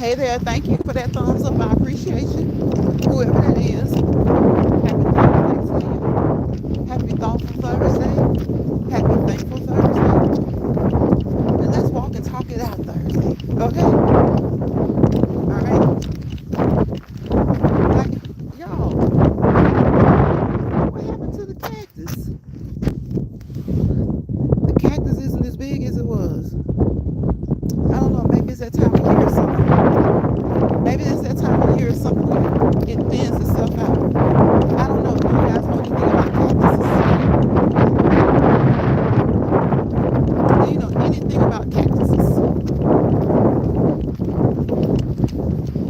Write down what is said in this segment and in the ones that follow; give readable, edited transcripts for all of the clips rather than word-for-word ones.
Hey there, thank you for that thumbs up. I appreciate you. Whoever that is. Happy Thursday to you. Happy Thoughtful Thursday. Happy Thankful Thursday. And let's walk and talk it out Thursday. Okay? Alright? Like, y'all, what happened to the cactus? The cactus isn't as big as it was. I don't know, maybe it's that time of year or something. Maybe it's that time of year or something where it thins itself out. I don't know if you guys know anything about cactuses. Do you know anything about cactuses?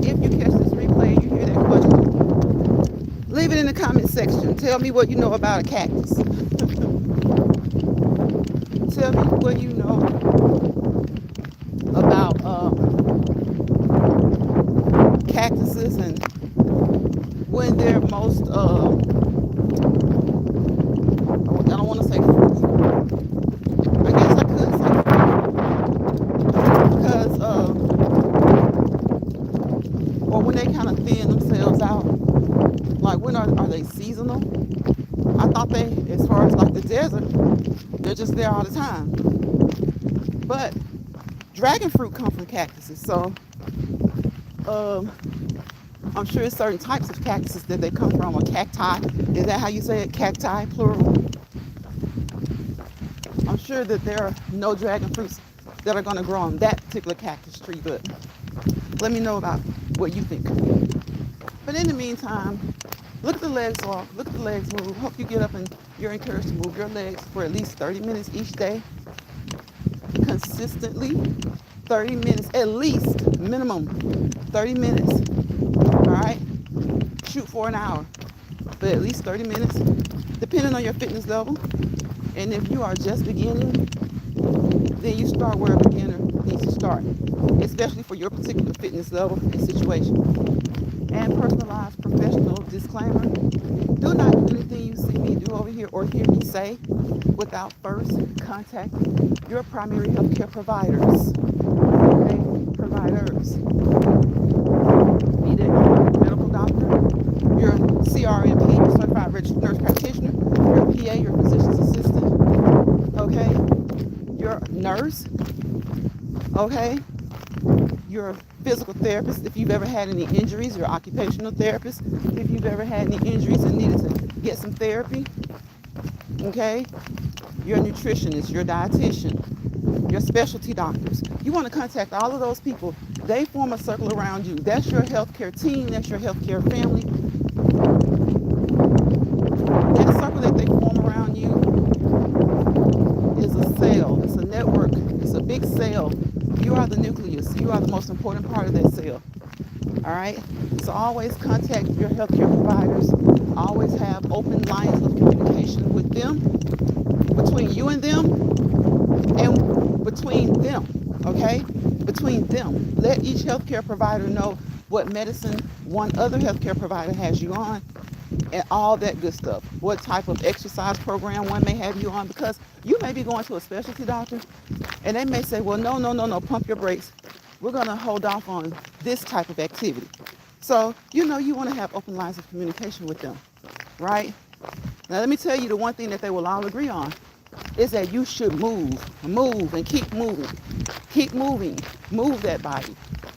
If you catch this replay and you hear that question, leave it in the comment section. Tell me what you know about a cactus. Tell me what you know about cactuses and when they're most, I don't want to say fruitful. I guess I could say because, or when they kind of thin themselves out. Like when are they seasonal? I thought they, as far as like the desert, they're just there all the time. But dragon fruit come from cactuses, so um, I'm sure it's certain types of cactuses that they come from, or cacti. Is that how you say it? Cacti, plural. I'm sure that there are no dragon fruits that are going to grow on that particular cactus tree, but let me know about what you think. But in the meantime, look at the legs walk, look at the legs move. Hope you get up and you're encouraged to move your legs for at least 30 minutes each day. Consistently, 30 minutes, at least, minimum 30 minutes. All right? Shoot for an hour, but at least 30 minutes, depending on your fitness level. And if you are just beginning, then you start where a beginner needs to start, especially for your particular fitness level and situation. And personalized professional disclaimer: do not do anything you see me do over here or hear me say without first contacting your primary healthcare providers. Okay? Providers. Be that your medical doctor, your CRNP, your certified registered nurse practitioner, your PA, your physician's assistant, okay? Your nurse, okay? Your physical therapist, if you've ever had any injuries, your occupational therapist, if you've ever had any injuries and needed to get some therapy, okay? Your nutritionist, your dietitian, your specialty doctors. You want to contact all of those people. They form a circle around you. That's your healthcare team, that's your healthcare family. That circle that they form around you is a cell, it's a network, it's a big cell. You are the nucleus. You are the most important part of that cell. All right? So always contact your healthcare providers. Always have open lines of communication with them, between you and between them, okay? Between them. Let each healthcare provider know what medicine one other healthcare provider has you on and all that good stuff. What type of exercise program one may have you on, because you may be going to a specialty doctor and they may say, well, no, pump your brakes. We're going to hold off on this type of activity. So, you want to have open lines of communication with them, right? Now, let me tell you the one thing that they will all agree on is that you should move and keep moving. Keep moving. Move that body.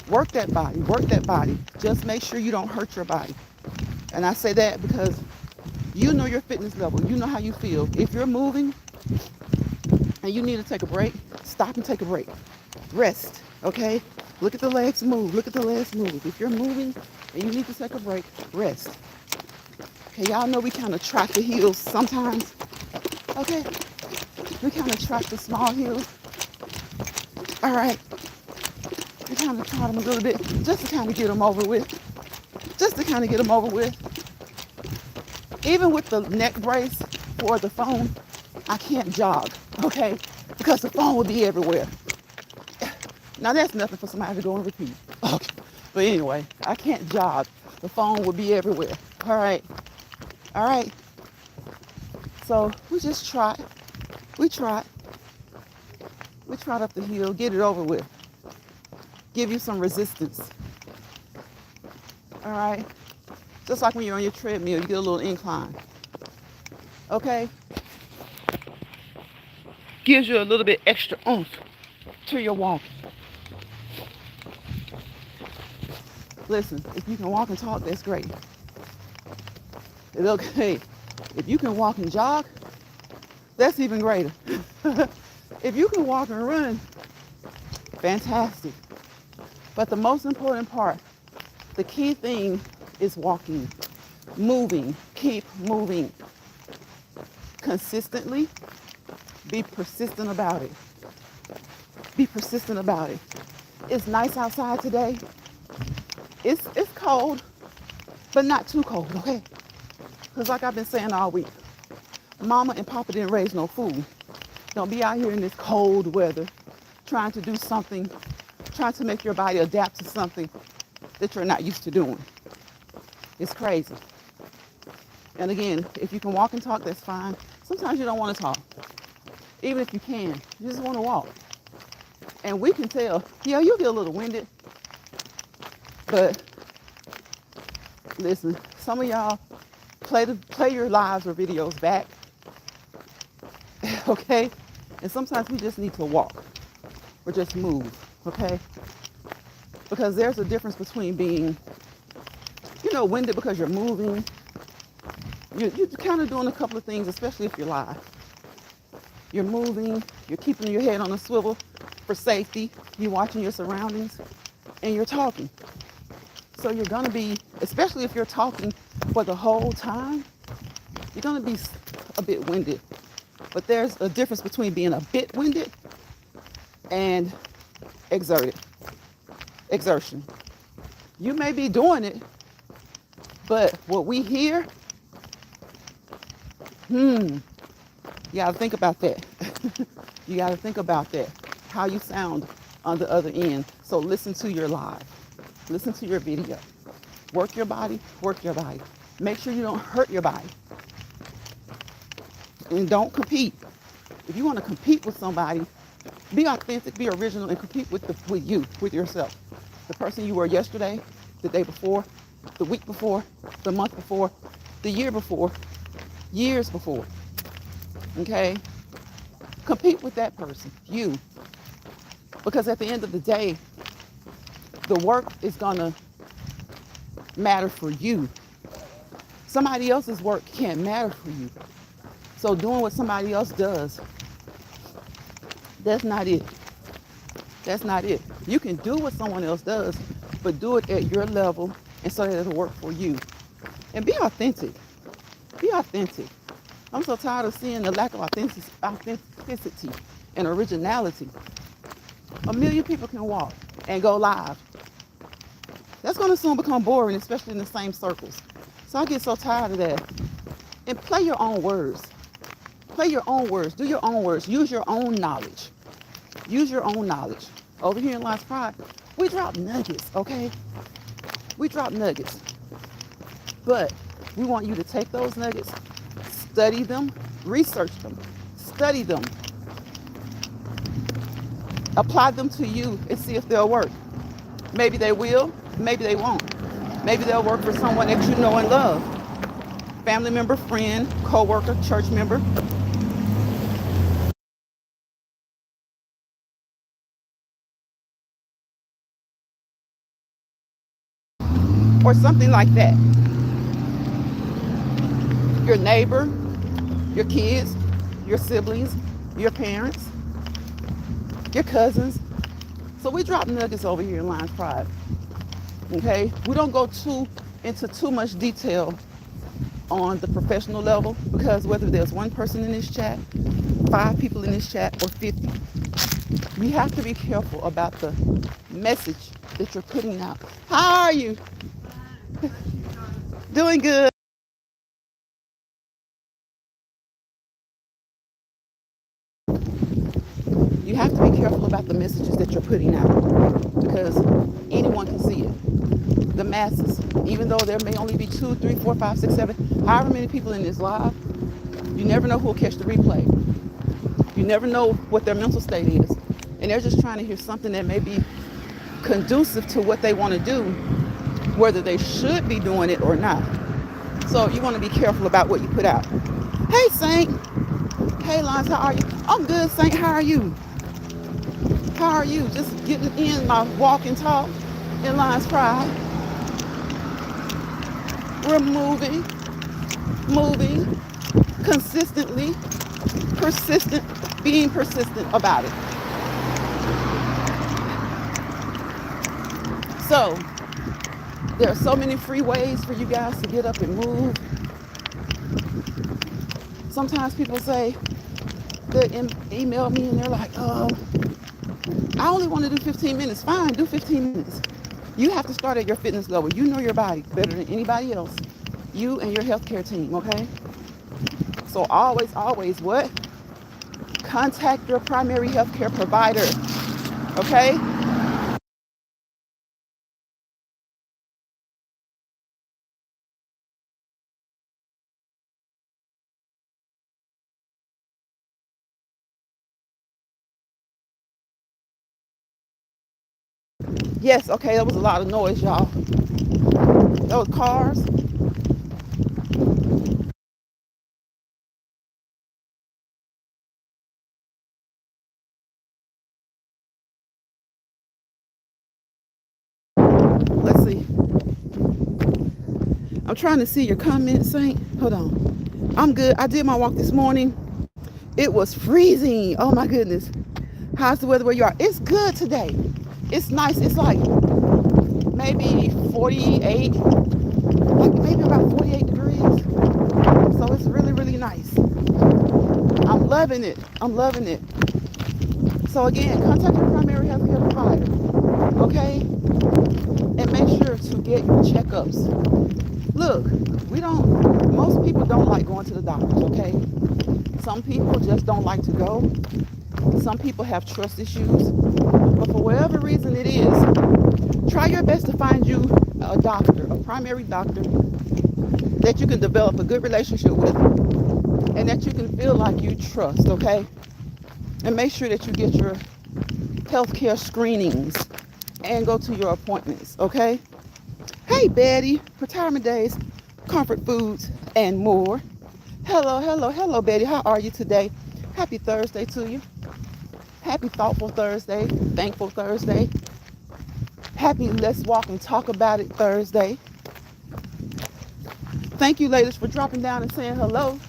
Work that body. Work that body. Just make sure you don't hurt your body. And I say that because you know your fitness level. You know how you feel. If you're moving and you need to take a break, stop and take a break. Rest, okay? Look at the legs move. Look at the legs move. If you're moving and you need to take a break, rest. Okay, y'all know we kind of trot the heels sometimes. Okay? We kind of trot the small heels. All right. We kind of trot them a little bit just to kind of get them over with. Just to kind of get them over with. Even with the neck brace for the phone, I can't jog, okay? Because the phone will be everywhere. Now that's nothing for somebody to go and repeat. Okay. But anyway, I can't jog. The phone will be everywhere. All right. All right. So we just trot. We trot. We trot up the hill, get it over with. Give you some resistance. All right? Just like when you're on your treadmill, you get a little incline. Okay? Gives you a little bit extra oomph to your walking. Listen, if you can walk and talk, that's great. It's okay. If you can walk and jog, that's even greater. If you can walk and run, fantastic. But the most important part, the key thing is walking, moving, keep moving. Consistently, be persistent about it. Be persistent about it. It's nice outside today. It's cold, but not too cold, okay? Because like I've been saying all week, Mama and Papa didn't raise no fool. Don't be out here in this cold weather trying to do something, trying to make your body adapt to something that you're not used to doing. It's crazy. And again, if you can walk and talk, that's fine. Sometimes you don't want to talk. Even if you can, you just want to walk. And we can tell, yeah, you get a little winded. But listen, some of y'all play your lives or videos back. Okay? And sometimes we just need to walk or just move, okay? Because there's a difference between being, winded because you're moving. You're kind of doing a couple of things, especially if you're live. You're moving, you're keeping your head on a swivel for safety, you're watching your surroundings, and you're talking. So you're gonna be, especially if you're talking for the whole time, you're gonna be a bit winded. But there's a difference between being a bit winded and exertion. You may be doing it, but what we hear, you gotta think about that. You gotta think about that, how you sound on the other end. So listen to your live, listen to your video. Work your body, work your body. Make sure you don't hurt your body. And don't compete. If you want to compete with somebody, be authentic, be original, and compete with yourself. The person you were yesterday, the day before, the week before, the month before, the year before, years before. Okay? Compete with that person, you. Because at the end of the day, the work is gonna matter for you. Somebody else's work can't matter for you. So doing what somebody else does, that's not it. That's not it. You can do what someone else does, but do it at your level and so that it'll work for you. And be authentic. Be authentic. I'm so tired of seeing the lack of authenticity and originality. 1 million people can walk and go live. That's going to soon become boring, especially in the same circles. So I get so tired of that. And play your own words. Play your own words. Do your own words. Use your own knowledge. Use your own knowledge. Over here in Lion's Pride, we drop nuggets, okay? We drop nuggets. But we want you to take those nuggets, study them, research them, study them, apply them to you and see if they'll work. Maybe they will, maybe they won't. Maybe they'll work for someone that you know and love. Family member, friend, co-worker, church member. Or something like that. Your neighbor, your kids, your siblings, your parents, your cousins. So we drop nuggets over here in Lion's Pride. Okay? We don't go into too much detail on the professional level, because whether there's one person in this chat, 5 people in this chat, or 50, you have to be careful about the message that you're putting out. How are you? Doing good. You have to be careful about the messages that you're putting out, because anyone can see it. The masses, even though there may only be 2, 3, 4, 5, 6, 7, however many people in this live, you never know who will catch the replay. You never know what their mental state is. And they're just trying to hear something that may be conducive to what they want to do. whether they should be doing it or not. So you want to be careful about what you put out. Hey, Saint. Hey, Lance, how are you? I'm good, Saint. How are you? How are you? Just getting in my walk and talk in Lion's Pride. We're moving, consistently, persistent, being persistent about it. So, there are so many free ways for you guys to get up and move. Sometimes people say, they email me and they're like, oh, I only want to do 15 minutes. Fine, do 15 minutes. You have to start at your fitness level. You know your body better than anybody else. You and your healthcare team, okay? So always what? Contact your primary healthcare provider, okay? Yes, okay, that was a lot of noise, y'all. That was cars. Let's see. I'm trying to see your comments, Saint. Hold on. I'm good. I did my walk this morning. It was freezing. Oh my goodness. How's the weather where you are? It's good today. It's nice. It's like maybe 48, like maybe about 48 degrees. So it's really nice. I'm loving it. I'm loving it. So again, contact your primary healthcare provider, okay? And make sure to get your checkups. Look, most people don't like going to the doctors, okay? Some people just don't like to go. Some people have trust issues. But for whatever reason it is, try your best to find you a doctor, a primary doctor that you can develop a good relationship with and that you can feel like you trust, okay? And make sure that you get your healthcare screenings and go to your appointments, okay? Hey, Betty, retirement days, comfort foods, and more. Hello, Betty. How are you today? Happy Thursday to you. Happy Thoughtful Thursday, Thankful Thursday. Happy Let's Walk and Talk About It Thursday. Thank you, ladies, for dropping down and saying hello.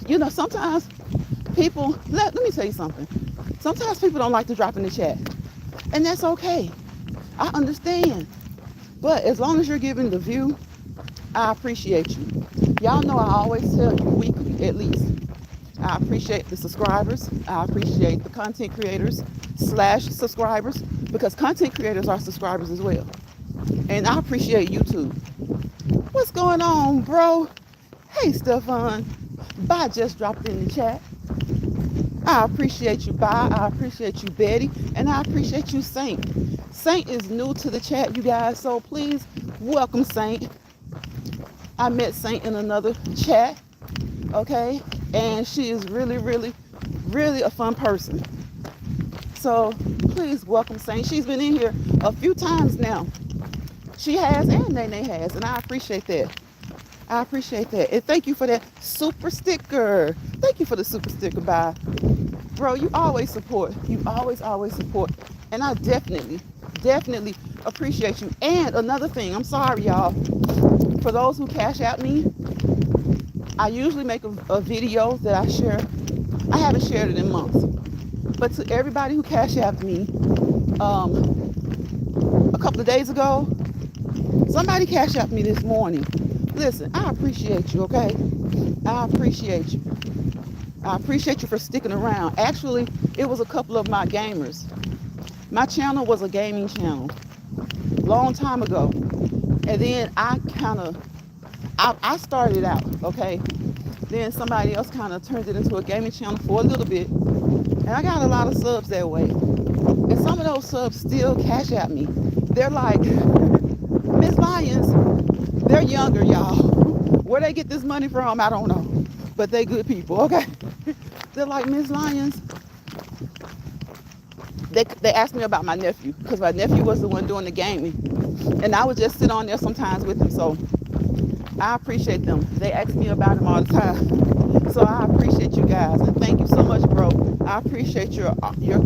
You know, sometimes people, let me tell you something. Sometimes people don't like to drop in the chat, and that's okay. I understand. But as long as you're giving the view, I appreciate you. Y'all know I always tell you weekly at least. I appreciate the subscribers. I appreciate the content creators / subscribers, because content creators are subscribers as well. And I appreciate YouTube. What's going on, bro? Hey, Stefan. Bye just dropped in the chat. I appreciate you, Bye. I appreciate you, Betty. And I appreciate you, Saint. Saint is new to the chat, you guys. So please welcome Saint. I met Saint in another chat, okay? And she is really a fun person. So please welcome Saint. She's been in here a few times now. She has, and Nene has, and I appreciate that. I appreciate that. And thank you for that super sticker. Thank you for the super sticker, bye. Bro, you always support. You always support. And I definitely appreciate you. And another thing, I'm sorry, y'all. For those who cash out me, I usually make a video that I share. I haven't shared it in months. But to everybody who cash out me, a couple of days ago, somebody cash out me this morning. Listen, I appreciate you, okay? I appreciate you. I appreciate you for sticking around. Actually, it was a couple of my gamers. My channel was a gaming channel long time ago. And then I started out, okay? Then somebody else kind of turned it into a gaming channel for a little bit. And I got a lot of subs that way. And some of those subs still cash at me. They're like, Miss Lyons, they're younger, y'all. Where they get this money from, I don't know. But they good people, okay? They're like, Miss Lyons. They asked me about my nephew, because my nephew was the one doing the gaming. And I would just sit on there sometimes with them. So I appreciate them. They ask me about them all the time. So I appreciate you guys. And thank you so much, bro. I appreciate your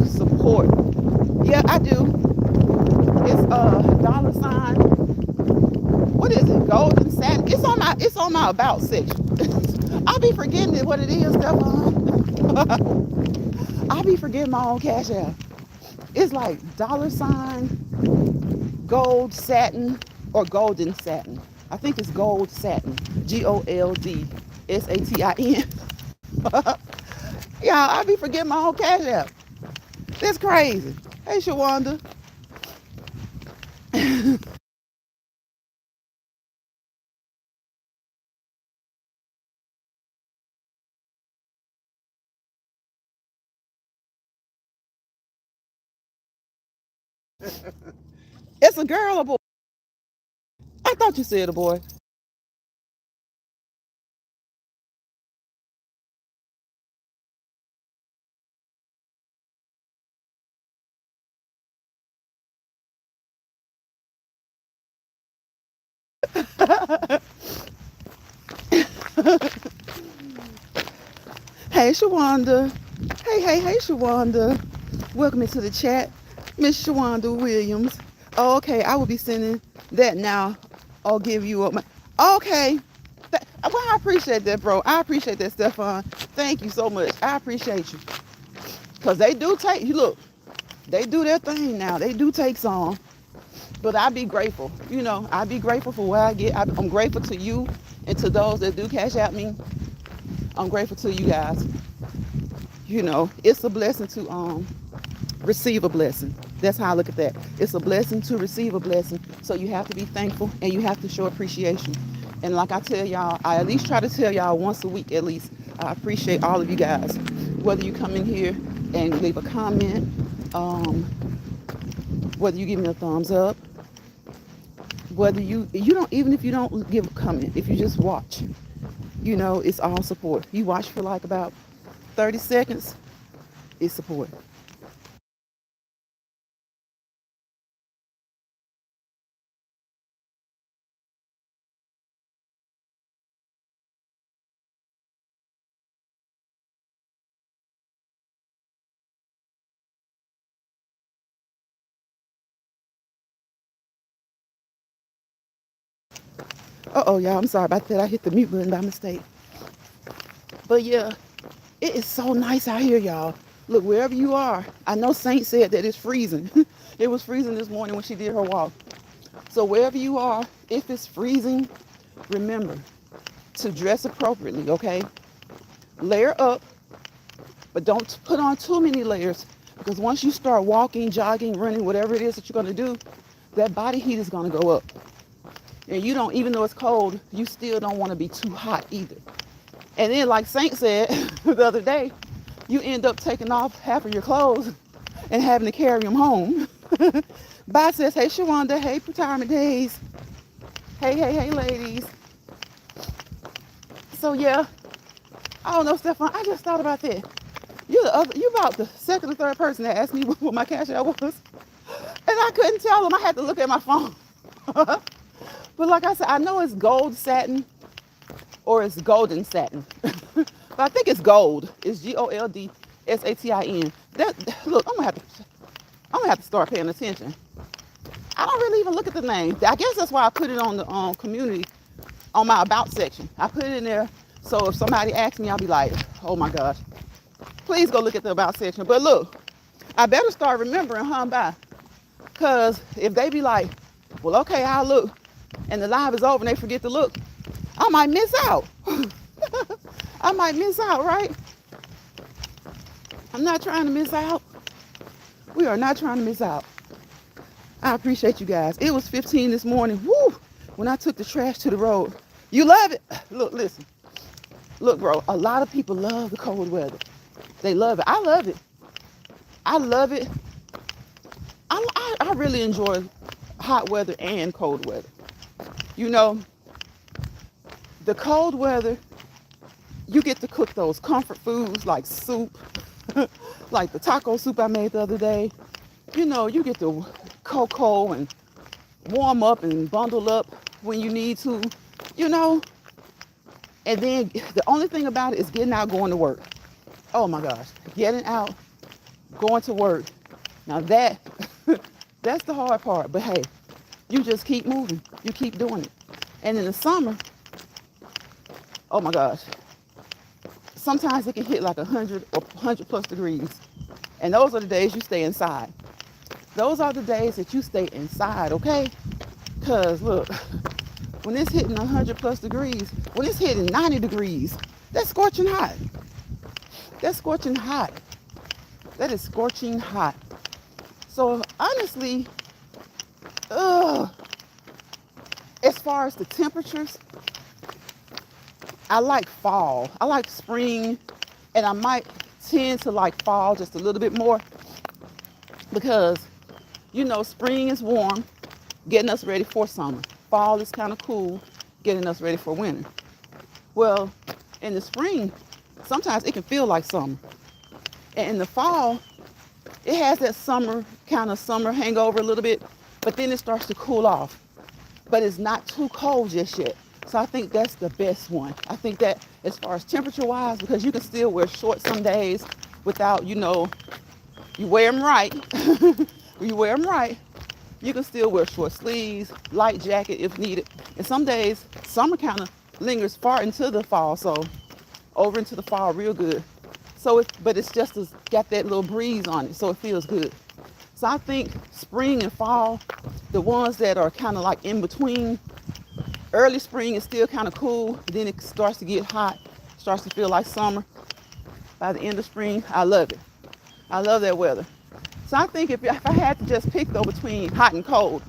support. Yeah, I do. It's dollar sign. What is it? Golden satin. It's on my about section. I be forgetting what it is, Stefan. I be forgetting my own cash app. It's like dollar sign, gold satin, or golden satin. I think it's gold satin. GOLDSATIN. Yeah, I be forgetting my own cash app. That's crazy. Hey, Shawanda. It's a girl or boy? I thought you said a boy. Hey, Shawanda. Hey, Shawanda. Welcome into the chat, Miss Shawanda Williams. Oh, okay, I will be sending that now. I'll give you a. Okay. Well, I appreciate that, bro. I appreciate that, Stefan. Thank you so much. I appreciate you. Because they do take, you look, they do their thing now. They do take some. But I be grateful. I be grateful for what I get. I'm grateful to you and to those that do cash out me. I'm grateful to you guys. It's a blessing to receive a blessing. That's how I look at that. It's a blessing to receive a blessing. So you have to be thankful and you have to show appreciation. And like I tell y'all, I at least try to tell y'all once a week at least, I appreciate all of you guys. Whether you come in here and leave a comment, whether you give me a thumbs up, whether you don't, even if you don't give a comment, if you just watch, it's all support. You watch for like about 30 seconds, it's support. Uh-oh, y'all, I'm sorry about that. I hit the mute button by mistake. But yeah, it is so nice out here, y'all. Look, wherever you are, I know Saint said that it's freezing. It was freezing this morning when she did her walk. So wherever you are, if it's freezing, remember to dress appropriately, okay? Layer up, but don't put on too many layers, because once you start walking, jogging, running, whatever it is that you're going to do, that body heat is going to go up. And you don't, even though it's cold, you still don't want to be too hot either. And then, like Saint said the other day, you end up taking off half of your clothes and having to carry them home. Bye says, hey, Shawanda, hey, retirement days. Hey, ladies. So, yeah, I don't know, Stefan, I just thought about that. You about the second or third person that asked me what my cash out was. And I couldn't tell them. I had to look at my phone. But like I said, I know it's gold satin or it's golden satin. But I think it's gold. It's GOLDSATIN. Look, I'm gonna have to start paying attention. I don't really even look at the name. I guess that's why I put it on the community, on my about section. I put it in there so if somebody asks me, I'll be like, oh my gosh, please go look at the about section. But look, I better start remembering, bye. Because if they be like, well, okay, I'll look, and the live is over and they forget to look, I might miss out. I might miss out, right? I'm not trying to miss out. We are not trying to miss out. I appreciate you guys. It was 15 this morning. Woo! When I took the trash to the road. You love it? Look, listen. Look, bro, a lot of people love the cold weather. They love it. I love it. I love it. I really enjoy hot weather and cold weather. The cold weather, you get to cook those comfort foods like soup, like the taco soup I made the other day. You get the cocoa and warm up and bundle up when you need to, you know. And then the only thing about it is getting out, going to work. Oh my gosh, getting out, going to work. Now that, that's the hard part. But hey, you just keep moving. You keep doing it. And in the summer, oh my gosh, sometimes it can hit like 100 or 100 plus degrees. And those are the days you stay inside. Those are the days that you stay inside, okay? Because look, when it's hitting 100 plus degrees, when it's hitting 90 degrees, that's scorching hot. That's scorching hot. That is scorching hot. So honestly, as far as the temperatures, I like fall. I like spring, and I might tend to like fall just a little bit more because, you know, spring is warm, getting us ready for summer. Fall is kind of cool, getting us ready for winter. Well, in the spring, sometimes it can feel like summer. And in the fall, it has that summer, kind of summer hangover a little bit, but then it starts to cool off. But it's not too cold just yet. So I think that's the best one. I think that as far as temperature wise, because you can still wear shorts some days without, you know, you wear them right. You wear them right. You can still wear short sleeves, light jacket if needed. And some days, summer kind of lingers far into the fall. So over into the fall real good. So but it's just got that little breeze on it. So it feels good. So I think spring and fall, the ones that are kind of like in between. Early spring is still kind of cool. Then it starts to get hot, starts to feel like summer. By the end of spring, I love it. I love that weather. So I think if I had to just pick though between hot and cold,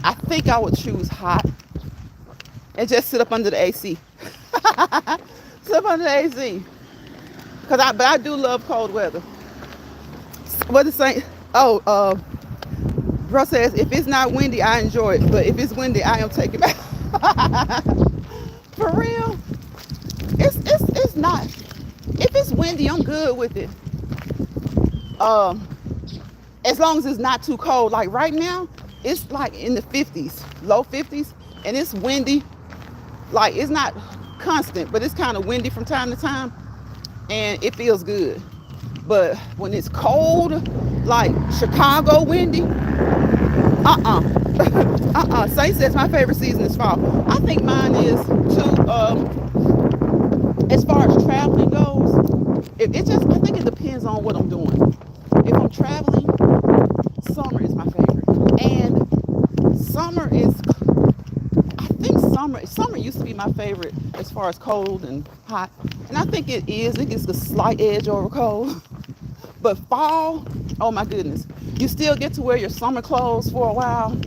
I think I would choose hot and just sit up under the AC. Sit up under the AC. But I do love cold weather. What is saying? Oh, bro says, if it's not windy, I enjoy it. But if it's windy, I am taking back. For real? It's not. If it's windy, I'm good with it. As long as it's not too cold. Like right now, it's like in the 50s, low 50s, and it's windy. Like it's not constant, but it's kind of windy from time to time, and it feels good. But when it's cold, like Chicago windy, Say says my favorite season is fall. I think mine is too. As far as traveling goes, I think it depends on what I'm doing. If I'm traveling, summer is my favorite. And summer used to be my favorite as far as cold and hot. And I think it is. It gets the slight edge over cold. But fall, oh my goodness. You still get to wear your summer clothes for a while.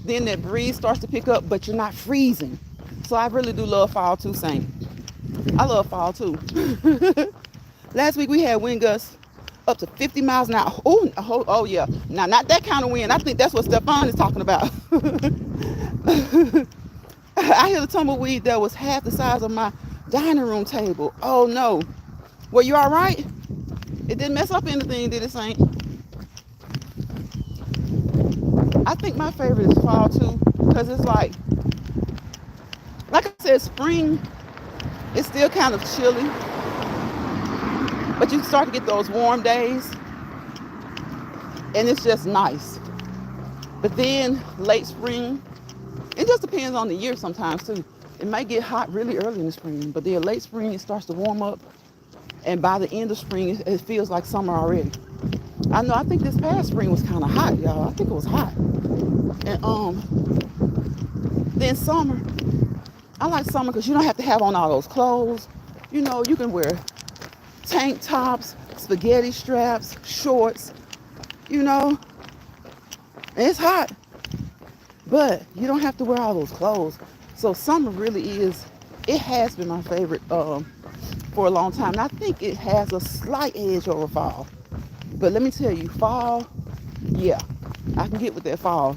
Then that breeze starts to pick up, but you're not freezing. So I really do love fall too, Saint. I love fall too. Last week we had wind gusts up to 50 miles an hour. Oh yeah. Now, not that kind of wind. I think that's what Stefan is talking about. I hit a tumbleweed that was half the size of my dining room table. Oh no. Were you all right? It didn't mess up anything, did it, Saint? I think my favorite is fall too, because it's like I said, spring, it's still kind of chilly, but you start to get those warm days, and it's just nice. But then late spring, it just depends on the year sometimes too. It might get hot really early in the spring, but then late spring, it starts to warm up, and by the end of spring, it feels like summer already. I think this past spring was kind of hot, y'all. I think it was hot. And then summer, I like summer because you don't have to have on all those clothes. You know, you can wear tank tops, spaghetti straps, shorts, you know. And it's hot, but you don't have to wear all those clothes. So summer really it has been my favorite for a long time. And I think it has a slight edge over fall. But let me tell you, fall, yeah, I can get with that fall.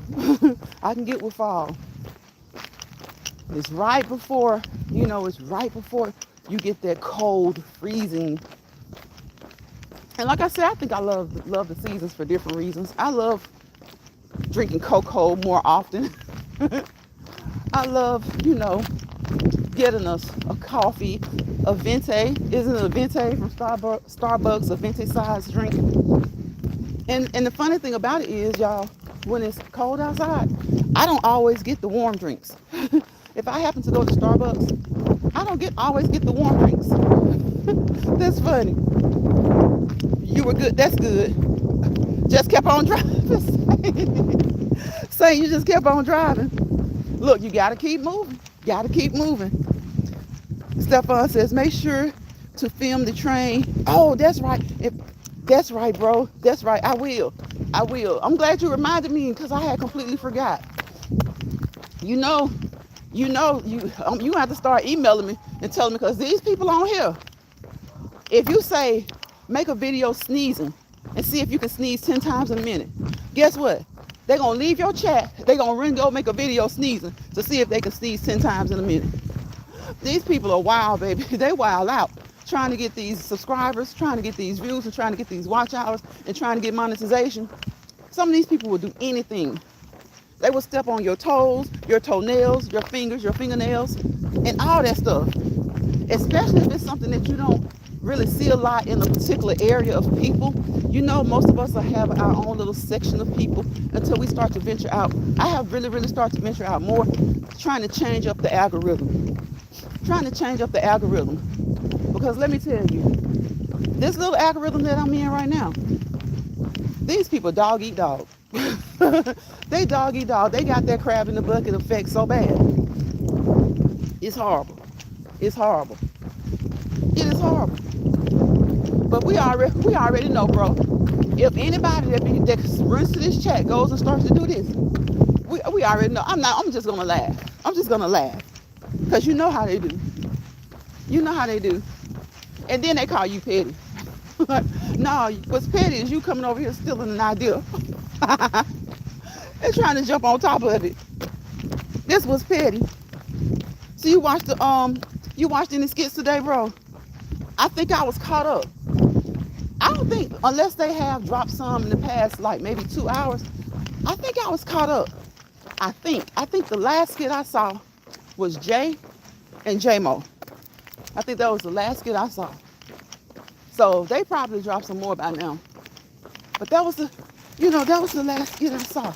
I can get with fall. It's right before you get that cold, freezing. And like I said, I think I love the seasons for different reasons. I love drinking cocoa more often. I love, getting us a coffee, a venti. Isn't it a venti from Starbucks, a venti size drink? And the funny thing about it is, y'all, when it's cold outside, I don't always get the warm drinks. If I happen to go to Starbucks, I don't always get the warm drinks. That's funny. You were good. That's good. Just kept on driving. Saying you just kept on driving. Look, you gotta keep moving. Gotta keep moving. Stefan says, make sure to film the train. Oh, that's right. That's right, bro. That's right. I will. I'm glad you reminded me because I had completely forgot. You have to start emailing me and telling me, because these people on here, if you say make a video sneezing and see if you can sneeze 10 times in a minute, guess what? They're gonna leave your chat. They're gonna run go make a video sneezing to see if they can sneeze 10 times in a minute. These people are wild, baby. They wild out, trying to get these subscribers, trying to get these views, and trying to get these watch hours, and trying to get monetization. Some of these people will do anything. They will step on your toes, your toenails, your fingers, your fingernails, and all that stuff. Especially if it's something that you don't really see a lot in a particular area of people. Most of us will have our own little section of people until we start to venture out. I have really started to venture out more, trying to change up the algorithm. Because let me tell you, this little algorithm that I'm in right now, these people dog eat dog. They dog eat dog. They got that crab in the bucket effect so bad. It's horrible. It is horrible. But we already know, bro. If anybody that runs to this chat goes and starts to do this, we already know. I'm just gonna laugh. Because you know how they do. And then they call you petty. No, what's petty is you coming over here stealing an idea. They're trying to jump on top of it. This was petty. So you watched any skits today, bro? I think I was caught up. I don't think, unless they have dropped some in the past, like maybe 2 hours, I think I was caught up. I think the last skit I saw was Jay and J-Mo. I think that was the last skit I saw. So they probably dropped some more by now. But that was the last skit I saw.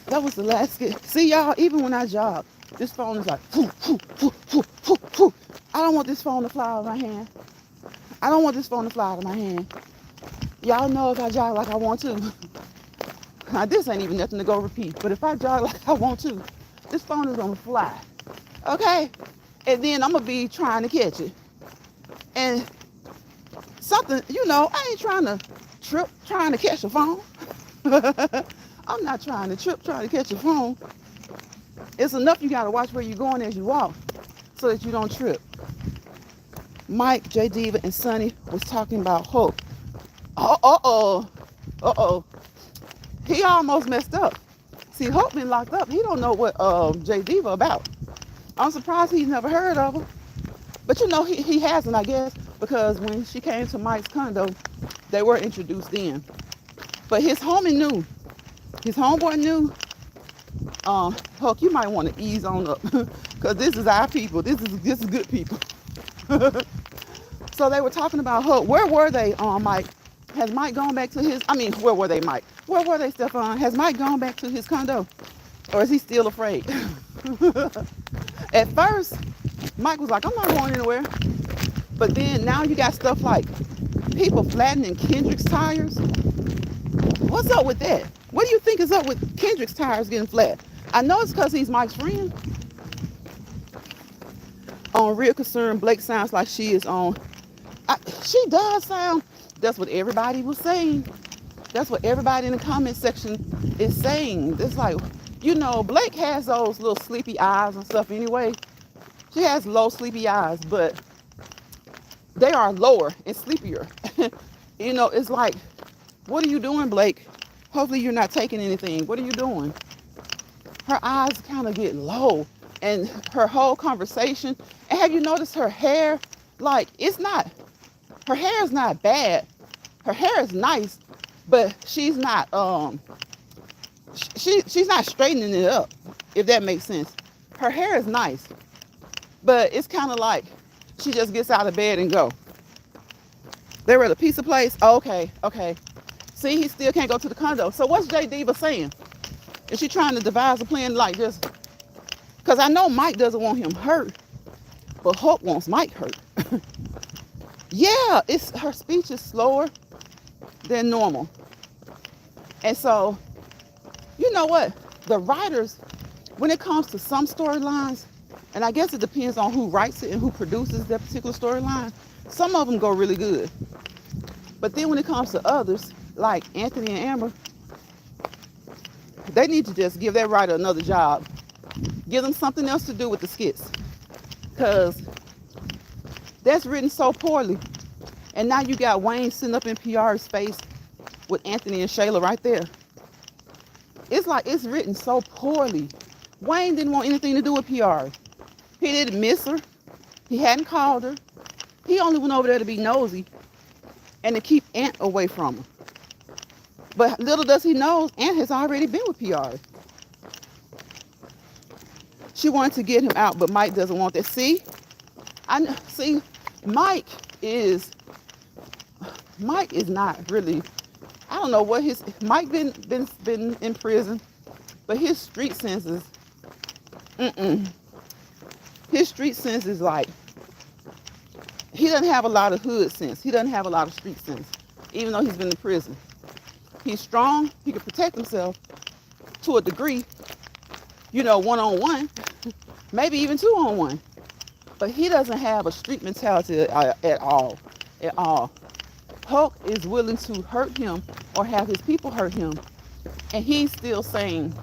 That was the last skit. See, y'all, even when I jog, this phone is like, poof, poof, poof, poof, poof, poof. I don't want this phone to fly out of my hand. Y'all know if I jog like I want to. Now, this ain't even nothing to go repeat. But if I jog like I want to, this phone is going to fly. Okay? And then I'm going to be trying to catch it. And something, I ain't trying to trip, trying to catch a phone. I'm not trying to trip, trying to catch a phone. It's enough you got to watch where you're going as you walk so that you don't trip. Mike, J Diva, and Sonny was talking about Hope. Uh-oh. He almost messed up. See, Hope been locked up. He don't know what J Diva about. I'm surprised he's never heard of her. But he hasn't, I guess, because when she came to Mike's condo, they were introduced then. But his homie knew. His homeboy knew. Huck, you might want to ease on up because this is our people. This is good people. So they were talking about Huck. Where were they, Mike? Has Mike gone back to his? Where were they, Mike? Where were they, Stefan? Has Mike gone back to his condo, or is he still afraid? At first, Mike was like, "I'm not going anywhere," but then now you got stuff like people flattening Kendrick's tires. What's up with that? What do you think is up with Kendrick's tires getting flat? I know it's because he's Mike's friend. On Real Concern, Blake sounds like she is on. She does sound. That's what everybody was saying. That's what everybody in the comment section is saying. It's like, Blake has those little sleepy eyes and stuff anyway. She has low sleepy eyes, but they are lower and sleepier. It's like, what are you doing, Blake? Hopefully you're not taking anything. What are you doing? Her eyes kind of get low, and her whole conversation. And have you noticed her hair? Like, it's not Her hair is not bad. Her hair is nice, but she's not she's not straightening it up, if that makes sense. Her hair is nice, but it's kind of like she just gets out of bed and go. They were at a pizza place. Oh, okay. See, he still can't go to the condo. So what's J Diva saying? Is she trying to devise a plan like this? Because I know Mike doesn't want him hurt, but Hope wants Mike hurt. Yeah, it's her speech is slower than normal. And so, you know what? The writers, when it comes to some storylines, and I guess it depends on who writes it and who produces that particular storyline, some of them go really good. But then when it comes to others, like Anthony and Amber, they need to just give that writer another job. Give them something else to do with the skits. Because that's written so poorly. And now you got Wayne sitting up in PR's face with Anthony and Shayla right there. It's like it's written so poorly. Wayne didn't want anything to do with PR. He didn't miss her. He hadn't called her. He only went over there to be nosy and to keep Ant away from her. But little does he know, Ant has already been with PR. She wanted to get him out, but Mike doesn't want that. See, Mike is not really. I don't know what Mike been in prison, but his street sense is. His street sense is like. He doesn't have a lot of hood sense. He doesn't have a lot of street sense, even though he's been in prison. He's strong. He can protect himself to a degree. You know, 1-on-1, maybe even 2-on-1. But he doesn't have a street mentality at all. Hulk is willing to hurt him or have his people hurt him. And he's still saying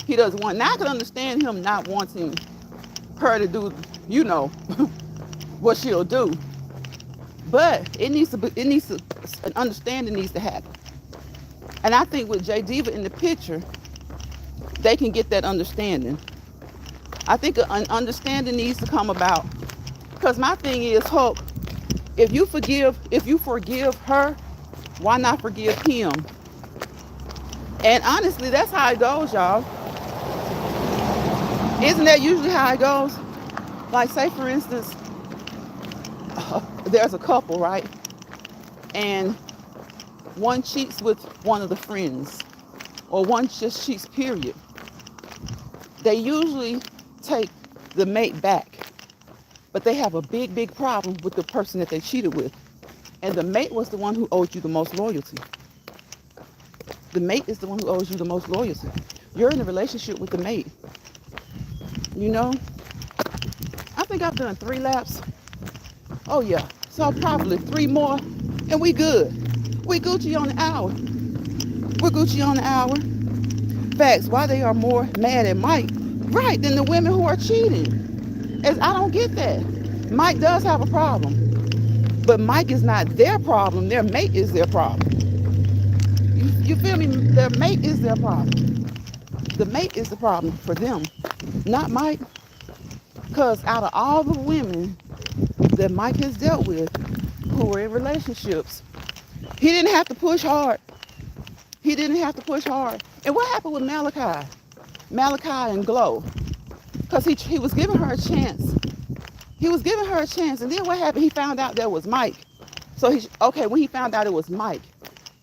he doesn't want. Now I can understand him not wanting her to do, you know, what she'll do. But an understanding needs to happen. And I think with J Diva in the picture, they can get that understanding. I think an understanding needs to come about. Because my thing is, Hulk, if you forgive her, why not forgive him? And honestly, that's how it goes, y'all. Isn't that usually how it goes? Like, say for instance, there's a couple, right? And one cheats with one of the friends, or one just cheats, period. They usually take the mate back, but they have a big problem with the person that they cheated with. And the mate was the one who owed you the most loyalty. The mate is the one who owes you the most loyalty. You're in a relationship with the mate. You know? I think I've done 3 laps. Oh yeah, so probably 3 more, and we good. We Gucci on the hour. We're Gucci on the hour. Facts, why they are more mad at Mike, right, than the women who are cheating. As I don't get that. Mike does have a problem, but Mike is not their problem. Their mate is their problem. You feel me? Their mate is their problem. The mate is the problem for them, not Mike. Because out of all the women that Mike has dealt with who were in relationships, he didn't have to push hard. He didn't have to push hard. And what happened with Malachi and Glow? Because he was giving her a chance. He was giving her a chance. And then what happened? He found out that was Mike. So when he found out it was Mike,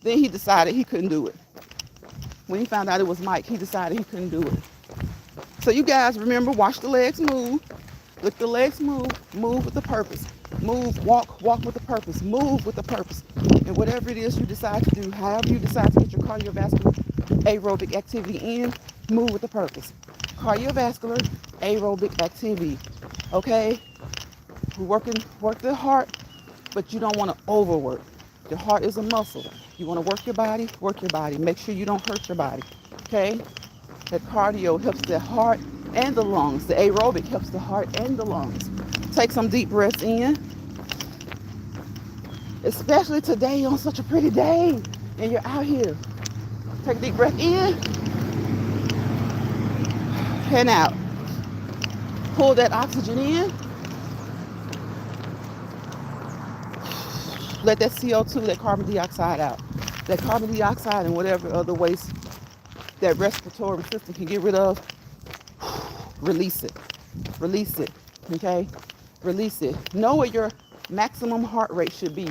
then he decided he couldn't do it. When he found out it was Mike, he decided he couldn't do it. So you guys remember, watch the legs move. Look the legs move. Move with a purpose. Move, walk with a purpose. Move with a purpose. And whatever it is you decide to do, however you decide to get your cardiovascular aerobic activity in, move with a purpose. Cardiovascular aerobic activity. Okay? Work the heart, but you don't want to overwork. Your heart is a muscle. You want to work your body. Make sure you don't hurt your body. Okay? That cardio helps the heart and the lungs. The aerobic helps the heart and the lungs. Take some deep breaths in. Especially today on such a pretty day and you're out here. Take a deep breath in and out. Pull that oxygen in. Let that CO2, that carbon dioxide out. That carbon dioxide and whatever other waste that respiratory system can get rid of, release it. Release it. Okay? Release it. Know what your maximum heart rate should be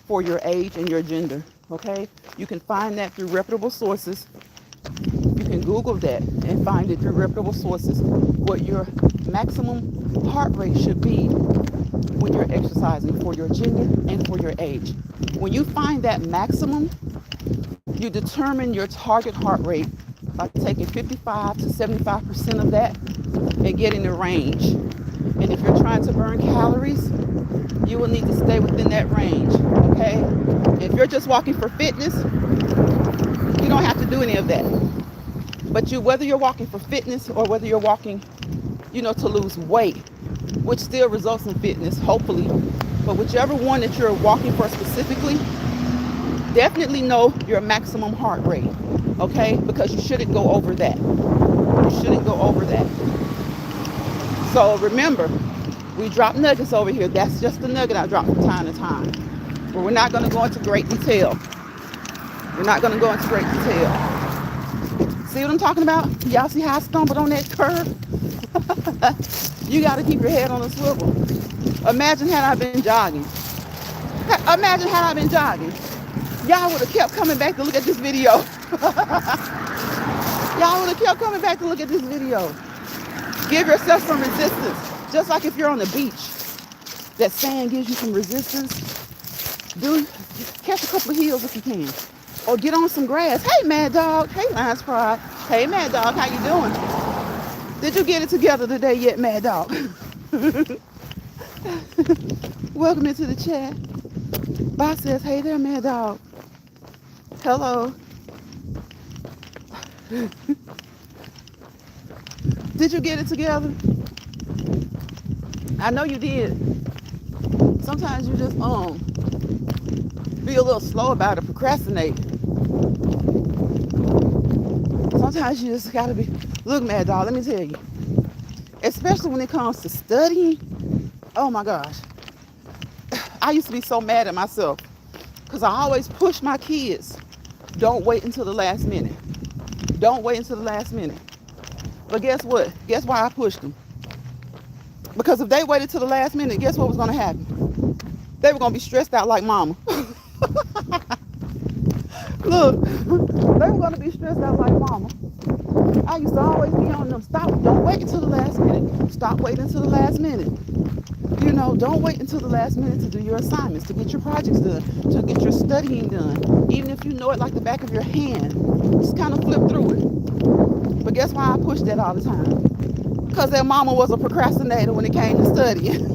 for your age and your gender. Okay? You can find that through reputable sources. You can Google that and find it through reputable sources what your maximum heart rate should be when you're exercising for your gender and for your age. When you find that maximum, you determine your target heart rate by taking 55 to 75% of that and getting the range. And if you're trying to burn calories, you will need to stay within that range, okay? If you're just walking for fitness, you don't have to do any of that. But whether you're walking for fitness or whether you're walking, to lose weight, which still results in fitness, hopefully, but whichever one that you're walking for specifically, definitely know your maximum heart rate, okay? Because you shouldn't go over that. You shouldn't go over that. So remember, we drop nuggets over here. That's just a nugget I drop from time to time. But we're not going to go into great detail. We're not going to go into great detail. See what I'm talking about? Y'all see how I stumbled on that curve? You got to keep your head on a swivel. Imagine had I been jogging. Imagine had I been jogging. Y'all would have kept coming back to look at this video. Y'all would have kept coming back to look at this video. Give yourself some resistance. Just like if you're on the beach, that sand gives you some resistance. Catch a couple of heels if you can. Or get on some grass. Hey, Mad Dog. Hey, Lions Pride. Hey, Mad Dog. How you doing? Did you get it together today yet, Mad Dog? Welcome into the chat. Bob says, hey there, Mad Dog. Hello. Did you get it together? I know you did. Sometimes you just be a little slow about it, procrastinate. Sometimes you just gotta be, look, Mad Dog, let me tell you, especially when it comes to studying, oh my gosh. I used to be so mad at myself because I always push my kids. Don't wait until the last minute. Don't wait until the last minute. But guess what? Guess why I pushed them? Because if they waited till the last minute, guess what was going to happen? They were going to be stressed out like mama. Look, they were going to be stressed out like mama. I used to always be on them. Don't wait until the last minute. Stop waiting until the last minute. Don't wait until the last minute to do your assignments, to get your projects done, to get your studying done. Even if you know it like the back of your hand, just kind of flip through it. But guess why I pushed that all the time? Because their mama was a procrastinator when it came to studying.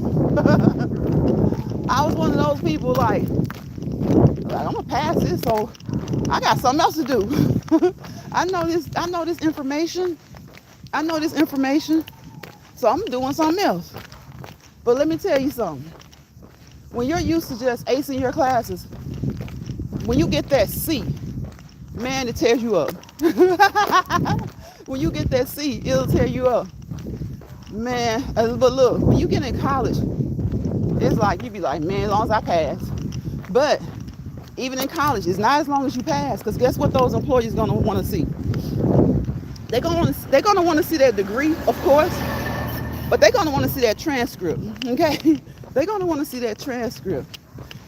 I was one of those people like I'm gonna pass this, so I got something else to do. I know this information. So I'm doing something else. But let me tell you something. When you're used to just acing your classes, when you get that C, man, it tears you up. When you get that C, it'll tear you up. Man, but look, when you get in college, it's like, you be like, man, as long as I pass. But even in college, it's not as long as you pass, because guess what those employees gonna want to see? They're gonna want to see that degree, of course, but they're gonna want to see that transcript, okay? They're gonna want to see that transcript.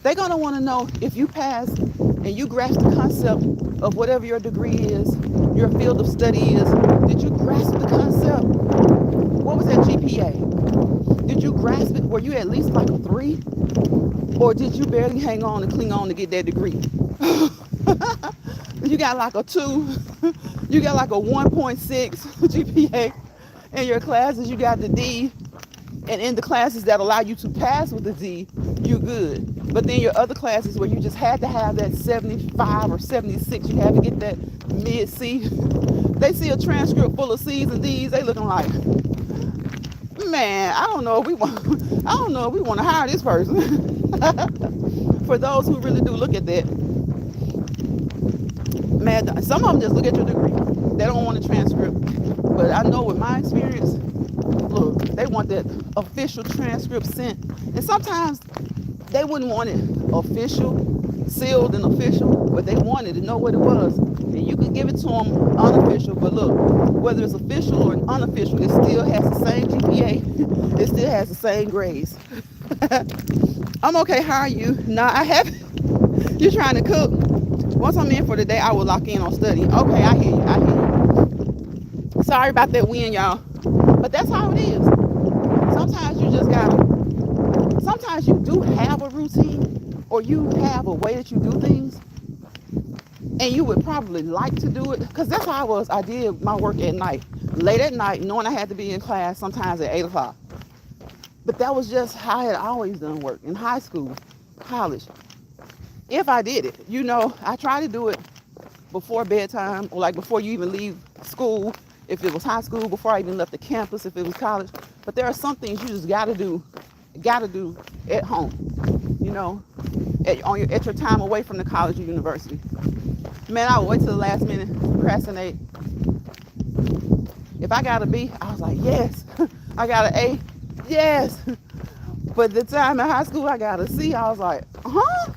They're gonna want to know if you pass and you grasp the concept of whatever your degree is, your field of study is. Did you grasp the concept? What was that GPA? Did you grasp it? Were you at least like a 3? Or did you barely hang on and cling on to get that degree? You got like a 2. You got like a 1.6 GPA. In your classes, you got the D. And in the classes that allow you to pass with the D, you good. But then your other classes where you just had to have that 75 or 76, you had to get that mid C. They see a transcript full of C's and D's, they looking like, man, I don't know if we want to hire this person. For those who really do look at that, man, some of them just look at your degree. They don't want a transcript. But I know with my experience, look, they want that official transcript sent. And sometimes they wouldn't want it official, sealed and official, but they wanted to know what it was. And you could give it to them unofficial, but look, whether it's official or unofficial, it still has the same GPA. It still has the same grades. I'm okay. How are you? Nah, I haven't. You trying to cook? Once I'm in for the day, I will lock in on studying. Okay, I hear you. I hear you. Sorry about that wind, y'all. But that's how it is. Sometimes you just gotta. Sometimes you do have a routine, or you have a way that you do things, and you would probably like to do it, because that's how I was. I did my work at night, late at night, knowing I had to be in class sometimes at 8 o'clock. But that was just how I had always done work in high school, college. If I did it, I try to do it before bedtime, or like before you even leave school, if it was high school, before I even left the campus, if it was college. But there are some things you just gotta do at home, at your time away from the college or university. Man, I would wait till the last minute, procrastinate. If I got a B, I was like, yes. I got an A, yes. But the time in high school I got a C, I was like, huh?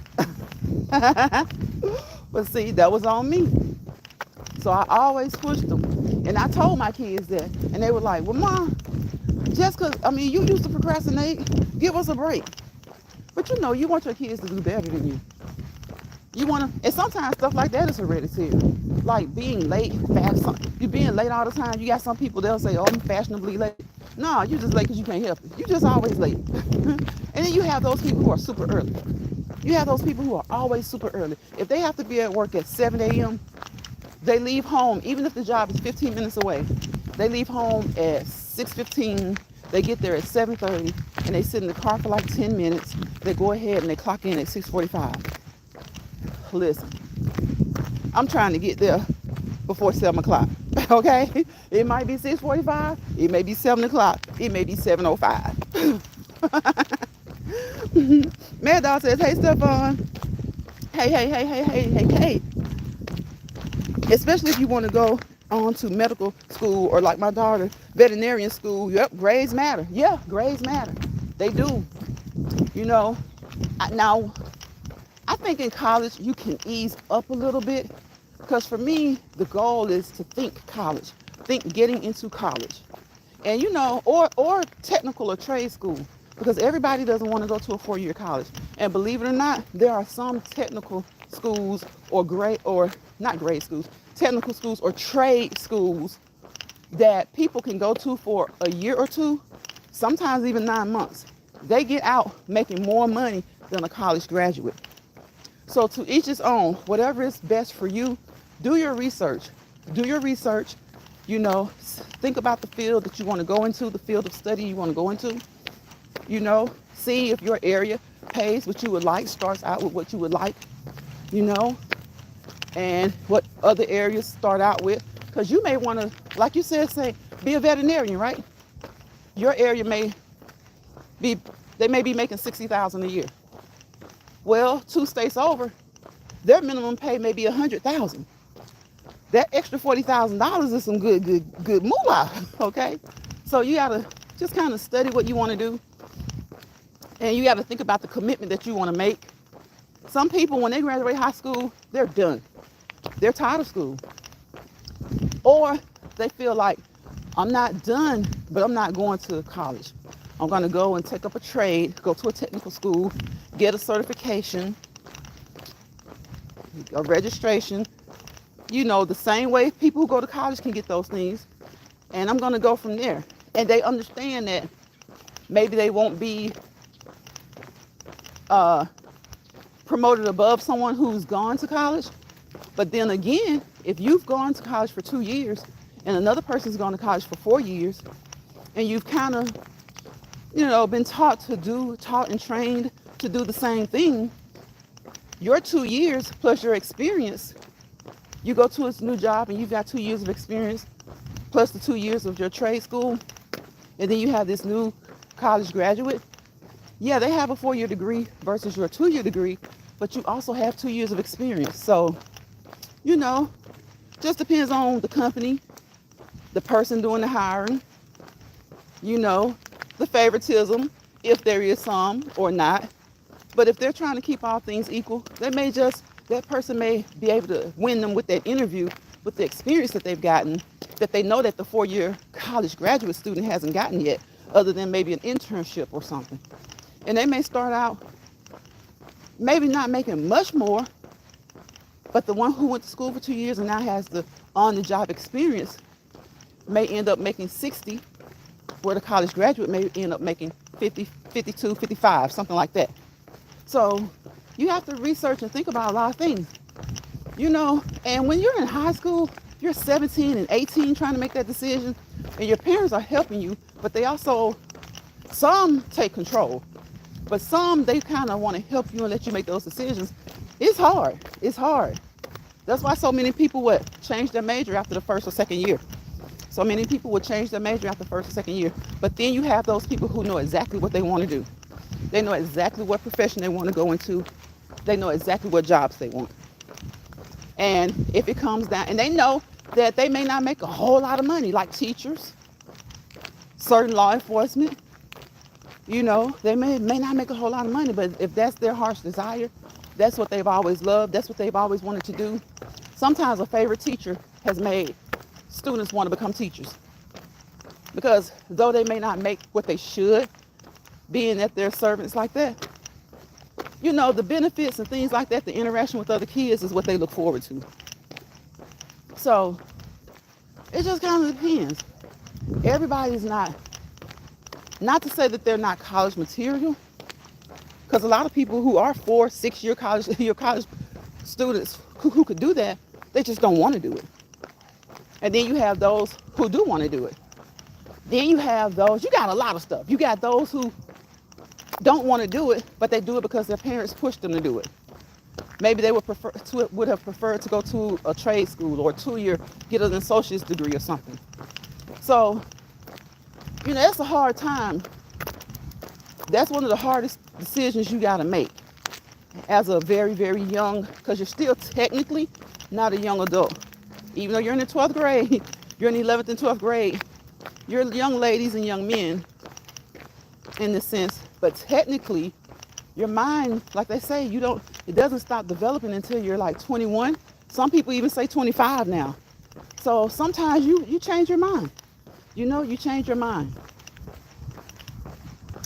But see, that was on me. So I always pushed them. And I told my kids that. And they were like, well, Mom, just because, you used to procrastinate, give us a break. But you want your kids to do better than you. And sometimes stuff like that is hereditary. Like being late, you being late all the time. You got some people, they'll say, oh, I'm fashionably late. No, you just late because you can't help it. You just always late. And then you have those people who are super early. You have those people who are always super early. If they have to be at work at 7 a.m., they leave home, even if the job is 15 minutes away, they leave home at 6:15, they get there at 7:30, and they sit in the car for like 10 minutes. They go ahead and they clock in at 6:45. Listen, I'm trying to get there before 7 o'clock, okay? It might be 6:45, it may be 7 o'clock, it may be 7:05. Mad Dog says, hey, Stephon. Hey. Especially if you want to go on to medical school, or like my daughter, veterinarian school. Yep, grades matter. Yeah, grades matter. They do. Now, I think in college you can ease up a little bit, because for me, the goal is to think college, think getting into college, and or technical or trade school, because everybody doesn't want to go to a 4-year college. And believe it or not, there are some technical schools technical schools or trade schools that people can go to for a year or two, sometimes even 9 months. They get out making more money than a college graduate. So to each his own, whatever is best for you, do your research. Think about the field that you want to go into, the field of study you want to go into. See if your area pays what you would like, starts out with what you would like, and what other areas start out with. Because you may want to, like you said, be a veterinarian, right? Your area may be making $60,000 a year. Well, 2 states over, their minimum pay may be $100,000. That extra $40,000 is some good moolah, okay? So you gotta just kind of study what you want to do, and you gotta think about the commitment that you want to make. Some people, when they graduate high school, they're done. They're tired of school, or they feel like, I'm not done, but I'm not going to college. I'm going to go and take up a trade, go to a technical school, get a certification, a registration, the same way people who go to college can get those things. And I'm going to go from there. And they understand that maybe they won't be promoted above someone who's gone to college. But then again, if you've gone to college for 2 years and another person's gone to college for 4 years, and you've kind of, been taught and trained to do the same thing, your 2 years plus your experience, you go to a new job and you've got 2 years of experience plus the 2 years of your trade school, and then you have this new college graduate. Yeah, they have a 4-year degree versus your 2-year degree, but you also have 2 years of experience. So, just depends on the company, the person doing the hiring, the favoritism, if there is some or not. But if they're trying to keep all things equal, that person may be able to win them with that interview, with the experience that they've gotten, that they know that the 4-year college graduate student hasn't gotten yet, other than maybe an internship or something. And they may start out maybe not making much more, but the one who went to school for 2 years and now has the on-the-job experience may end up making 60, where the college graduate may end up making 50, 52, 55, something like that. So you have to research and think about a lot of things, and when you're in high school, you're 17 and 18 trying to make that decision, and your parents are helping you, but they also, some take control, but some, they kind of want to help you and let you make those decisions. It's hard. That's why so many people change their major after the first or second year. So many people would change their major after the first or second year. But then you have those people who know exactly what they want to do. They know exactly what profession they want to go into. They know exactly what jobs they want. And if it comes down, and they know that they may not make a whole lot of money, like teachers, certain law enforcement, they may not make a whole lot of money, but if that's their heart's desire, that's what they've always loved, that's what they've always wanted to do. Sometimes a favorite teacher has made students want to become teachers, because though they may not make what they should, being that they're servants like that, the benefits and things like that, the interaction with other kids is what they look forward to. So it just kind of depends. Everybody's not to say that they're not college material, because a lot of people who are 4-6 year college students who could do that, they just don't want to do it. And then you have those who do want to do it. Then you have those, you got a lot of stuff. You got those who don't want to do it, but they do it because their parents pushed them to do it. Maybe they would have preferred to go to a trade school or a 2-year, get an associate's degree or something. So, it's a hard time. That's one of the hardest decisions you got to make as a very, very young, because you're still technically not a young adult. Even though you're in the 12th grade, you're in the 11th and 12th grade, you're young ladies and young men in this sense, but technically your mind, like they say, it doesn't stop developing until you're like 21. Some people even say 25 now. So sometimes you change your mind. You change your mind.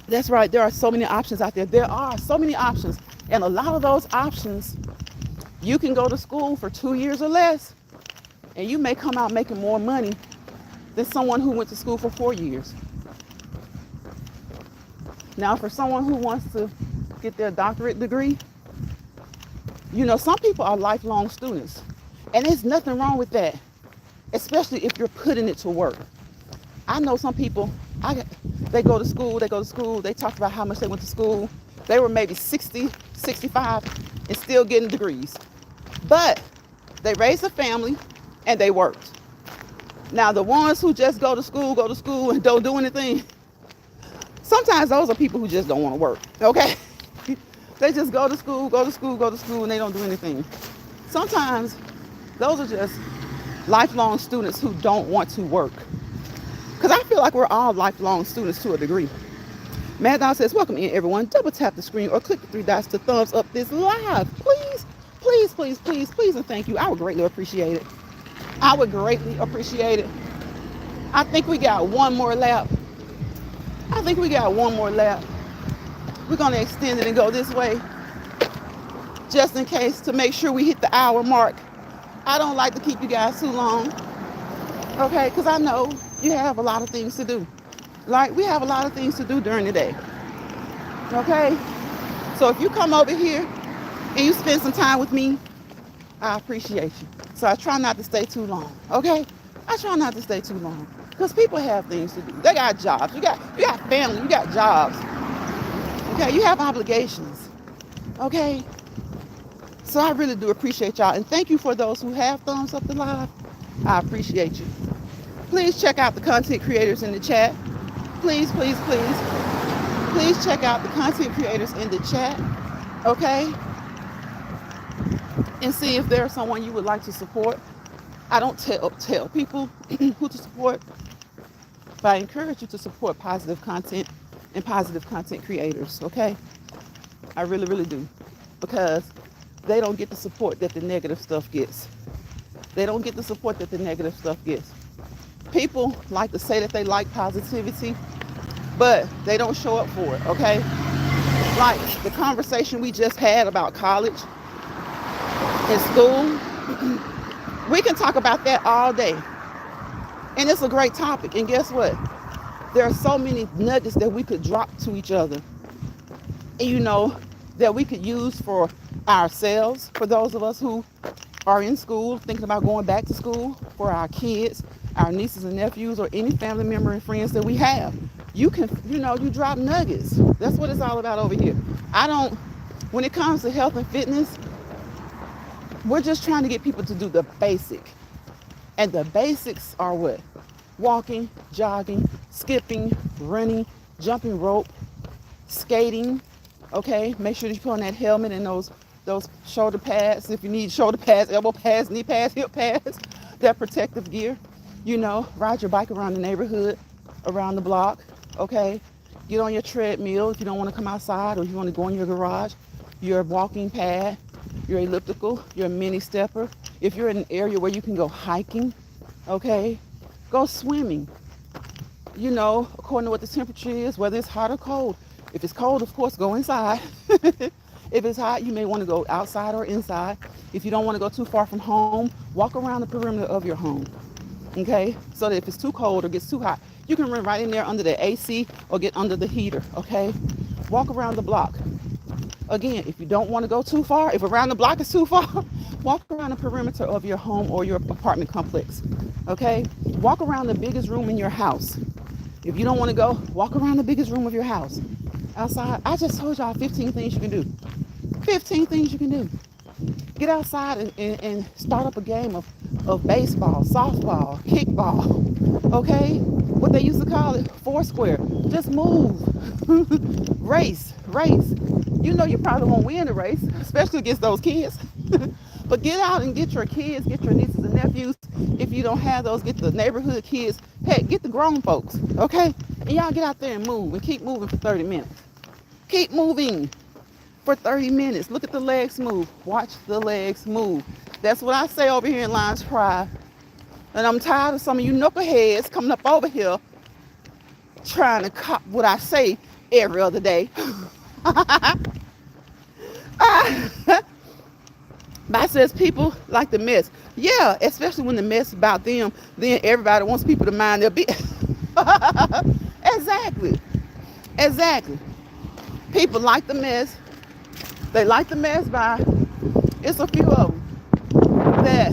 That's right. There are so many options out there. There are so many options. And a lot of those options, you can go to school for 2 years or less, and you may come out making more money than someone who went to school for 4 years. Now, for someone who wants to get their doctorate degree, some people are lifelong students. And there's nothing wrong with that, especially if you're putting it to work. I know some people, they go to school, they talk about how much they went to school. They were maybe 60, 65, and still getting degrees. But they raised a family, and they worked. Now, the ones who just go to school, and don't do anything, sometimes those are people who just don't want to work, okay? They just go to school, and they don't do anything. Sometimes those are just lifelong students who don't want to work. Because I feel like we're all lifelong students to a degree. Mad Dog says, welcome in, everyone. Double tap the screen or click the 3 dots to thumbs up this live. Please, please, please, please, please, and thank you. I would greatly appreciate it. I think we got one more lap. We're going to extend it and go this way, just in case, to make sure we hit the hour mark. I don't like to keep you guys too long, okay? Because I know you have a lot of things to do. Like, we have a lot of things to do during the day, okay? So if you come over here and you spend some time with me, I appreciate you. So I try not to stay too long, okay? I try not to stay too long, because people have things to do. They got jobs. You got family. You got jobs. Okay, you have obligations. Okay? So I really do appreciate y'all. And thank you for those who have thumbs up the live. I appreciate you. Please check out the content creators in the chat. Please, please, please. Please check out the content creators in the chat. Okay? And see if there's someone you would like to support. I don't tell people who to support, but I encourage you to support positive content and positive content creators, okay? I really, really do. Because they don't get the support that the negative stuff gets. They don't get the support that the negative stuff gets. People like to say that they like positivity, but they don't show up for it, okay? Like the conversation we just had about college and school, we can talk about that all day. And it's a great topic. And guess what? There are so many nuggets that we could drop to each other, that we could use for ourselves, for those of us who are in school, thinking about going back to school, for our kids, our nieces and nephews, or any family member and friends that we have. You can, you drop nuggets. That's what it's all about over here. When it comes to health and fitness, we're just trying to get people to do the basic. And the basics are what? Walking, jogging, skipping, running, jumping rope, skating, okay? Make sure that you put on that helmet and those shoulder pads, if you need shoulder pads, elbow pads, knee pads, hip pads, that protective gear. Ride your bike around the neighborhood, around the block, okay? Get on your treadmill if you don't want to come outside, or if you want to go in your garage, your walking pad, your elliptical, your mini stepper. If you're in an area where you can go hiking, okay? Go swimming, according to what the temperature is, whether it's hot or cold. If it's cold, of course, go inside. If it's hot, you may want to go outside or inside. If you don't want to go too far from home, walk around the perimeter of your home, okay? So that if it's too cold or gets too hot, you can run right in there under the AC or get under the heater, okay? Walk around the block. Again, if you don't want to go too far, if around the block is too far, walk around the perimeter of your home or your apartment complex, okay? Walk around the biggest room in your house. If you don't want to go, walk around the biggest room of your house. Outside, I just told y'all 15 things you can do. 15 things you can do. Get outside and start up a game of baseball, softball, kickball, okay? What they used to call it, foursquare. Just move. Race. You probably won't win the race, especially against those kids. But get out and get your kids, get your nieces and nephews. If you don't have those, get the neighborhood kids. Heck, get the grown folks, okay? And y'all get out there and move and keep moving for 30 minutes. Keep moving for 30 minutes. Look at the legs move. Watch the legs move. That's what I say over here in Lions Pride. And I'm tired of some of you knuckleheads coming up over here trying to cop what I say every other day. But says people like the mess. Yeah, especially when the mess is about them, then everybody wants people to mind their business. Exactly. People like the mess. They like the mess by, it's a few of them that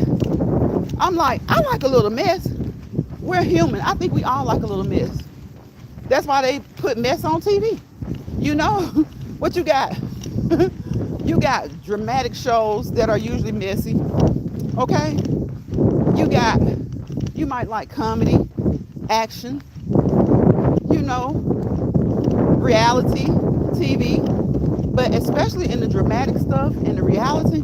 I'm like, I like a little mess. We're human. I think we all like a little mess. That's why they put mess on TV. What you got? You got dramatic shows that are usually messy, okay? You might like comedy, action, reality TV, but especially in the dramatic stuff and the reality,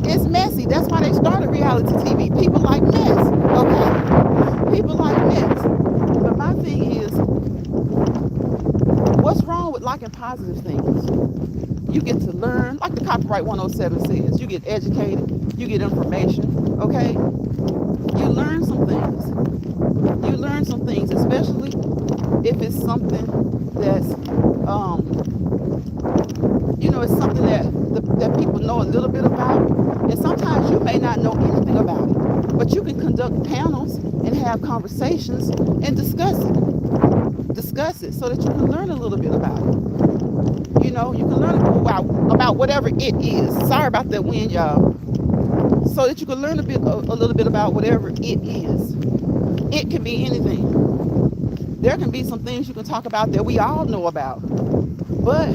it's messy. That's why they started reality TV. People like mess, okay? People like mess. But my thing is, what's wrong with liking positive things? You get to learn, like the Copyright 107 says, you get educated, you get information, okay? You learn some things, especially if it's something that's, it's something that people know a little bit about. And sometimes you may not know anything about it, but you can conduct panels and have conversations and discuss it so that you can learn a little bit about it. You can learn about whatever it is. Sorry about that wind, y'all. So that you can learn a little bit about whatever it is. It can be anything. There can be some things you can talk about that we all know about, but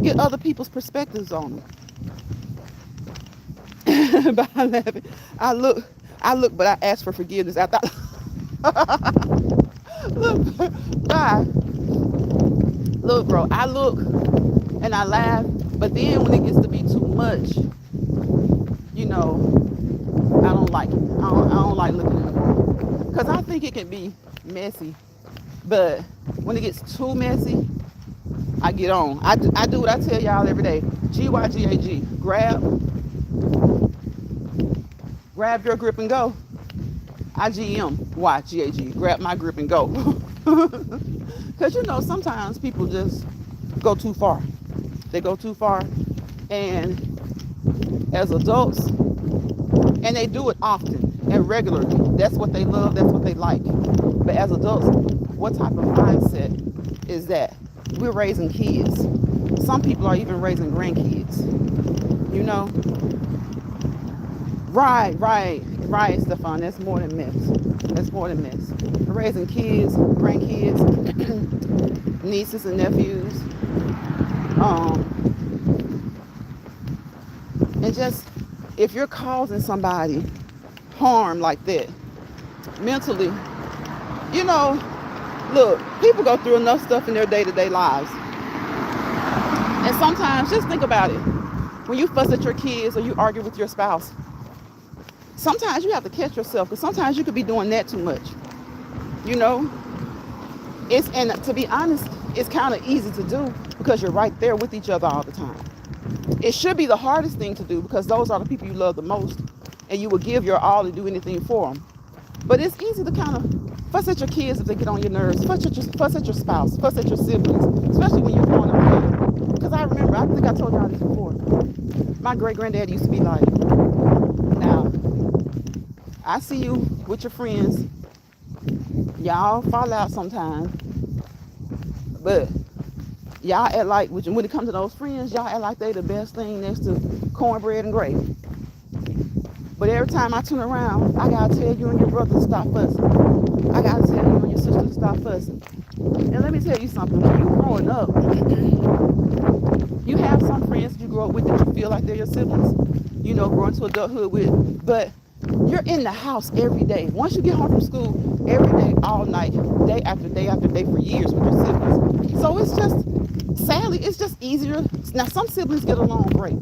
get other people's perspectives on them. By laughing, I look, but I ask for forgiveness after. Look, bro, I look and I laugh, but then when it gets to be too much, I don't like it. I don't like looking in the mirror, because I think it can be messy, but when it gets too messy, I get on. I do what I tell y'all every day. GYGAG. Grab your grip and go. IGMYGAG. Grab my grip and go. Because sometimes people just go too far. They go too far. And as adults, and they do it often and regularly. That's what they love. That's what they like. But as adults, what type of mindset is that? We're raising kids. Some people are even raising grandkids. Right, Stefan. That's more than mess. We're raising kids, grandkids, nieces and nephews. And just, if you're causing somebody harm like that, mentally, look, people go through enough stuff in their day-to-day lives. And sometimes, just think about it. When you fuss at your kids or you argue with your spouse, sometimes you have to catch yourself, because sometimes you could be doing that too much. And to be honest, it's kind of easy to do because you're right there with each other all the time. It should be the hardest thing to do because those are the people you love the most, and you will give your all to do anything for them. But it's easy to kind of fuss at your kids if they get on your nerves, fuss at your spouse, fuss at your siblings, especially when you're growing up. Because I remember, I think I told y'all this before, my great-granddad used to be like, now, I see you with your friends, y'all fall out sometimes, but y'all act like, when it comes to those friends, y'all act like they the best thing next to cornbread and gravy. But every time I turn around, I gotta tell you and your brother to stop fussing. I gotta tell you and your sister to stop fussing. And let me tell you something, when you growing up, you have some friends that you grow up with that you feel like they're your siblings, growing to adulthood with, but you're in the house every day. Once you get home from school, every day, all night, day after day after day for years with your siblings. So it's just, sadly, it's just easier. Now, some siblings get along great,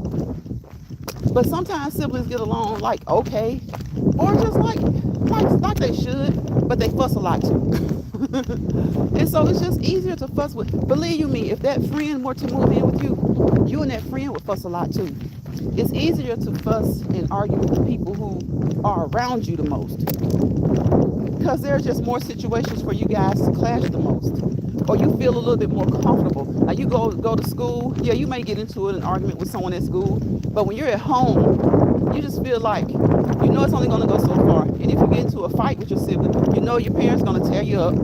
but sometimes siblings get along like okay, or just like they should, but they fuss a lot too. And so it's just easier to fuss with. Believe you me, if that friend were to move in with you, you and that friend would fuss a lot too. It's easier to fuss and argue with the people who are around you the most, because there are just more situations for you guys to clash the most, or you feel a little bit more comfortable. Like you go to school, yeah, you may get into an argument with someone at school, but when you're at home, you just feel like it's only going to go so far. And if you get into a fight with your sibling, your parents going to tear you up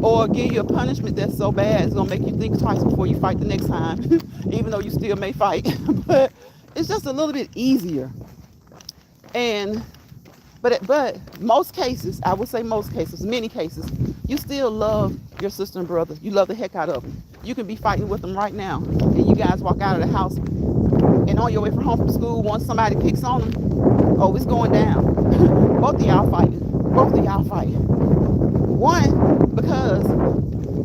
or give you a punishment that's so bad it's going to make you think twice before you fight the next time, even though you still may fight. But it's just a little bit easier. But most cases, I would say most cases, many cases, you still love your sister and brother. You love the heck out of them. You can be fighting with them right now, and you guys walk out of the house, and on your way home from school, once somebody picks on them, oh, it's going down. Both of y'all fighting. One, because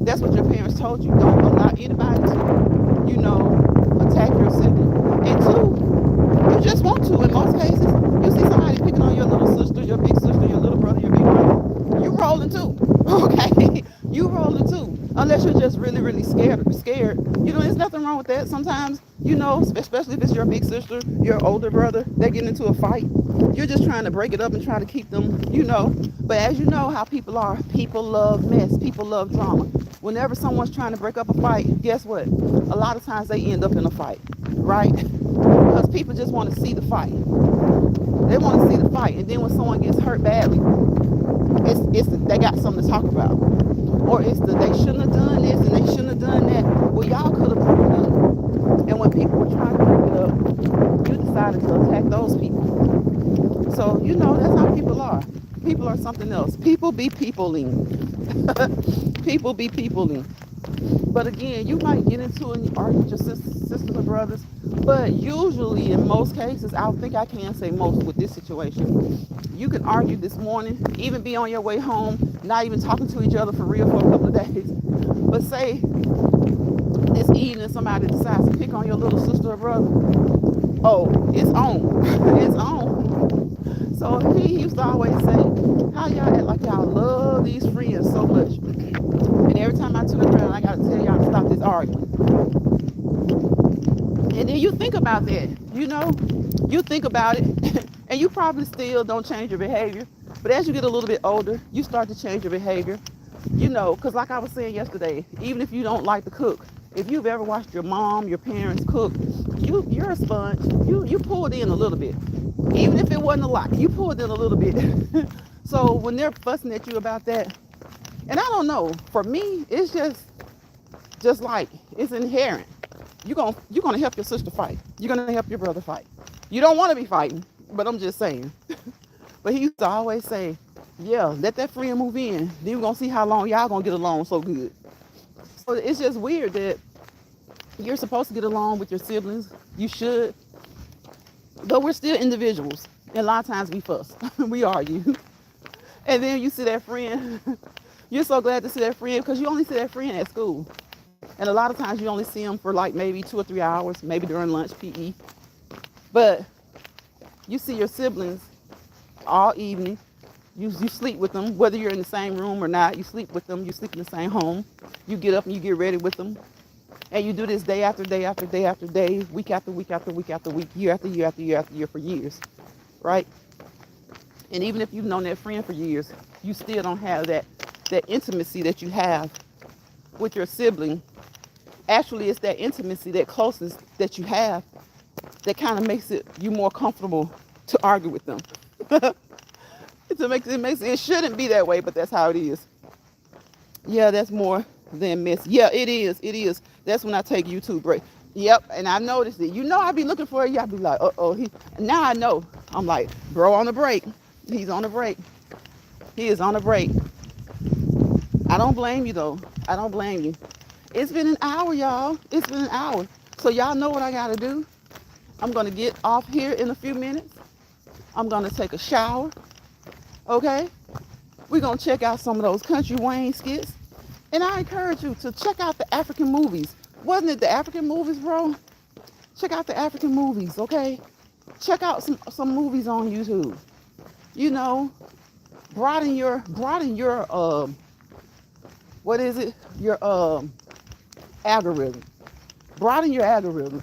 that's what your parents told you. Don't allow anybody to, attack your sibling. And two, you just want to in most cases. You see somebody picking on your little sister, your big sister, your little brother, your big brother, you rolling too. Okay? You rolling too. Unless you're just really, really scared. There's nothing wrong with that. Sometimes, especially if it's your big sister, your older brother, they get into a fight. You're just trying to break it up and try to keep them, But as you know how people are, people love mess. People love drama. Whenever someone's trying to break up a fight, guess what? A lot of times they end up in a fight, right? Because people just want to see the fight. They want to see the fight. And then when someone gets hurt badly, they got something to talk about. Or it's they shouldn't have done this and they shouldn't have done that. Well, y'all could have broken up. And when people were trying to break it up, you decided to attack those people. So, that's how people are. People are something else. People be peopling. People be peopling. But again, you might get into an argument with your sisters or brothers. But usually, in most cases, I think I can say most with this situation, you can argue this morning, even be on your way home, not even talking to each other for real for a couple of days. But say this evening somebody decides to pick on your little sister or brother. Oh, it's on. It's on. So he used to always say, how y'all act like y'all love these friends so much. And every time I turn around, I gotta tell y'all to stop this arguing. And then you think about that, you think about it, and you probably still don't change your behavior. But as you get a little bit older, you start to change your behavior, because like I was saying yesterday, even if you don't like to cook, if you've ever watched your mom, your parents cook, you're a sponge. You pulled in a little bit, even if it wasn't a lot. You pulled in a little bit. So when they're fussing at you about that, and I don't know, for me, it's just like it's inherent. You're gonna help your sister fight. You're gonna help your brother fight. You don't want to be fighting, but I'm just saying. But he used to always say, "Yeah, let that friend move in. Then we're gonna see how long y'all gonna get along so good." So it's just weird that you're supposed to get along with your siblings. You should, but we're still individuals, and a lot of times we fuss, we argue, and then you see that friend. You're so glad to see that friend because you only see that friend at school. And a lot of times you only see them for like maybe 2 or 3 hours, maybe during lunch, PE. But you see your siblings all evening. You sleep with them, whether you're in the same room or not. You sleep with them. You sleep in the same home. You get up and you get ready with them. And you do this day after day after day after day, week after week after week after week, year after year after year after year for years, right? And even if you've known that friend for years, you still don't have that intimacy that you have with your sibling. Actually, it's that intimacy, that closeness that you have that kind of makes you more comfortable to argue with them. It shouldn't be that way, but that's how it is. Yeah, that's more than miss. Yeah, it is. That's when I take YouTube break. Yep, and I noticed it. I be looking for it. Y'all be like, now I know. I'm like, bro, on the break. He's on the break. He is on the break. I don't blame you, though. I don't blame you. It's been an hour, y'all. It's been an hour. So y'all know what I got to do. I'm going to get off here in a few minutes. I'm going to take a shower. Okay? We're going to check out some of those Country Wayne skits. And I encourage you to check out the African movies. Wasn't it the African movies, bro? Check out the African movies, okay? Check out some movies on YouTube. Broaden your what is it? Your algorithm. Broaden your algorithm.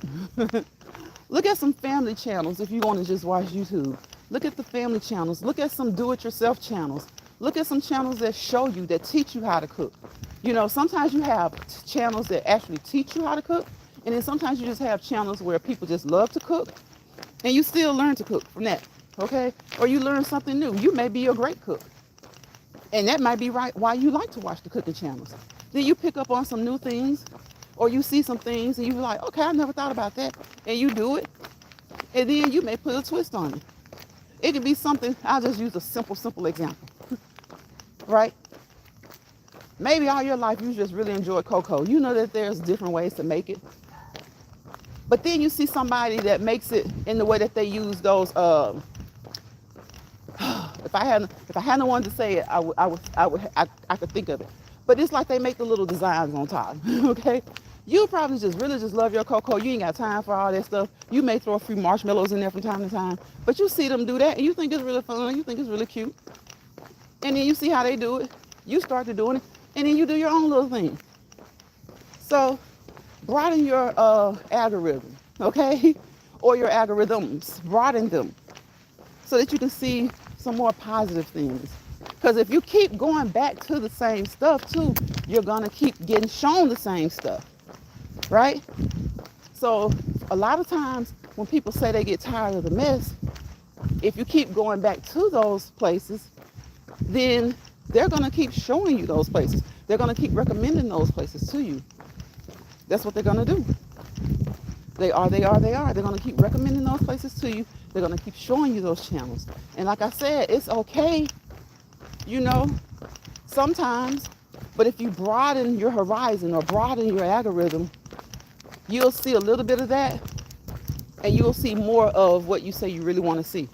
Look at some family channels if you want to just watch YouTube. Look at the family channels. Look at some do-it-yourself channels. Look at some channels that show you, that teach you how to cook. Sometimes you have channels that actually teach you how to cook, and then sometimes you just have channels where people just love to cook, and you still learn to cook from that, okay? Or you learn something new. You may be a great cook, and that might be right why you like to watch the cooking channels. Then you pick up on some new things, or you see some things, and you're like, okay, I never thought about that, and you do it, and then you may put a twist on it. It could be something. I'll just use a simple example, right? Maybe all your life you just really enjoyed cocoa. You know that there's different ways to make it. But then you see somebody that makes it in the way that they use those. If I hadn't wanted to say it, I could think of it. But it's like they make the little designs on top. Okay, you probably just really just love your cocoa. You ain't got time for all that stuff. You may throw a few marshmallows in there from time to time, but you see them do that, and you think it's really fun. You think it's really cute, and then you see how they do it. You start to doing it. And then you do your own little thing. So broaden your algorithm, okay? Or your algorithms, broaden them so that you can see some more positive things. Because if you keep going back to the same stuff too, you're gonna keep getting shown the same stuff, right? So a lot of times when people say they get tired of the mess, if you keep going back to those places, then they're going to keep showing you those places. They're going to keep recommending those places to you. That's what they're going to do. They are. They're going to keep recommending those places to you. They're going to keep showing you those channels. And like I said, it's okay, sometimes. But if you broaden your horizon or broaden your algorithm, you'll see a little bit of that. And you'll see more of what you say you really want to see.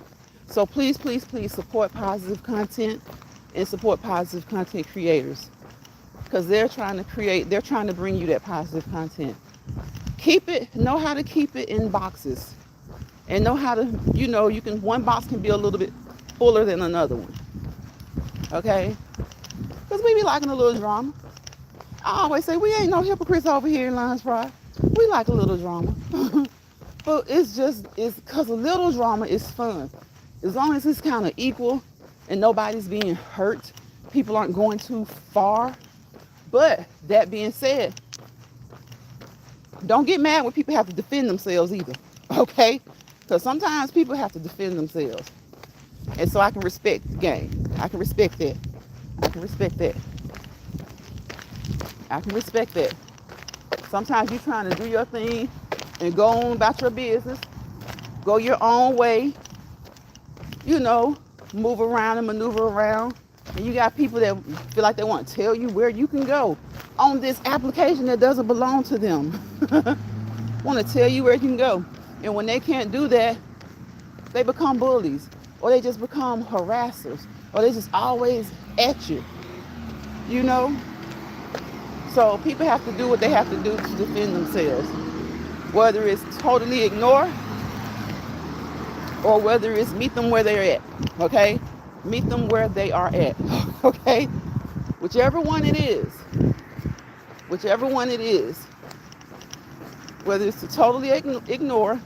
So please support positive content. And support positive content creators, because they're trying to bring you that positive content. Know how to keep it in boxes, and know how to, one box can be a little bit fuller than another one, okay? Because we be liking a little drama. I always say we ain't no hypocrites over here in Lions Pride. We like a little drama. But it's because a little drama is fun. As long as it's kind of equal and nobody's being hurt, people aren't going too far. But that being said, don't get mad when people have to defend themselves either. Okay? Because sometimes people have to defend themselves. And so I can respect the game. I can respect that. I can respect that. I can respect that. Sometimes you're trying to do your thing and go on about your business, go your own way, you know, move around and maneuver around. And you got people that feel like they want to tell you where you can go on this application that doesn't belong to them. Want to tell you where you can go. And when they can't do that, they become bullies, or they just become harassers, or they just always at you, you know? So people have to do what they have to do to defend themselves, whether it's totally ignore or whether it's meet them where they're at, okay? Meet them where they are at, okay? Whichever one it is, whether it's to totally ignore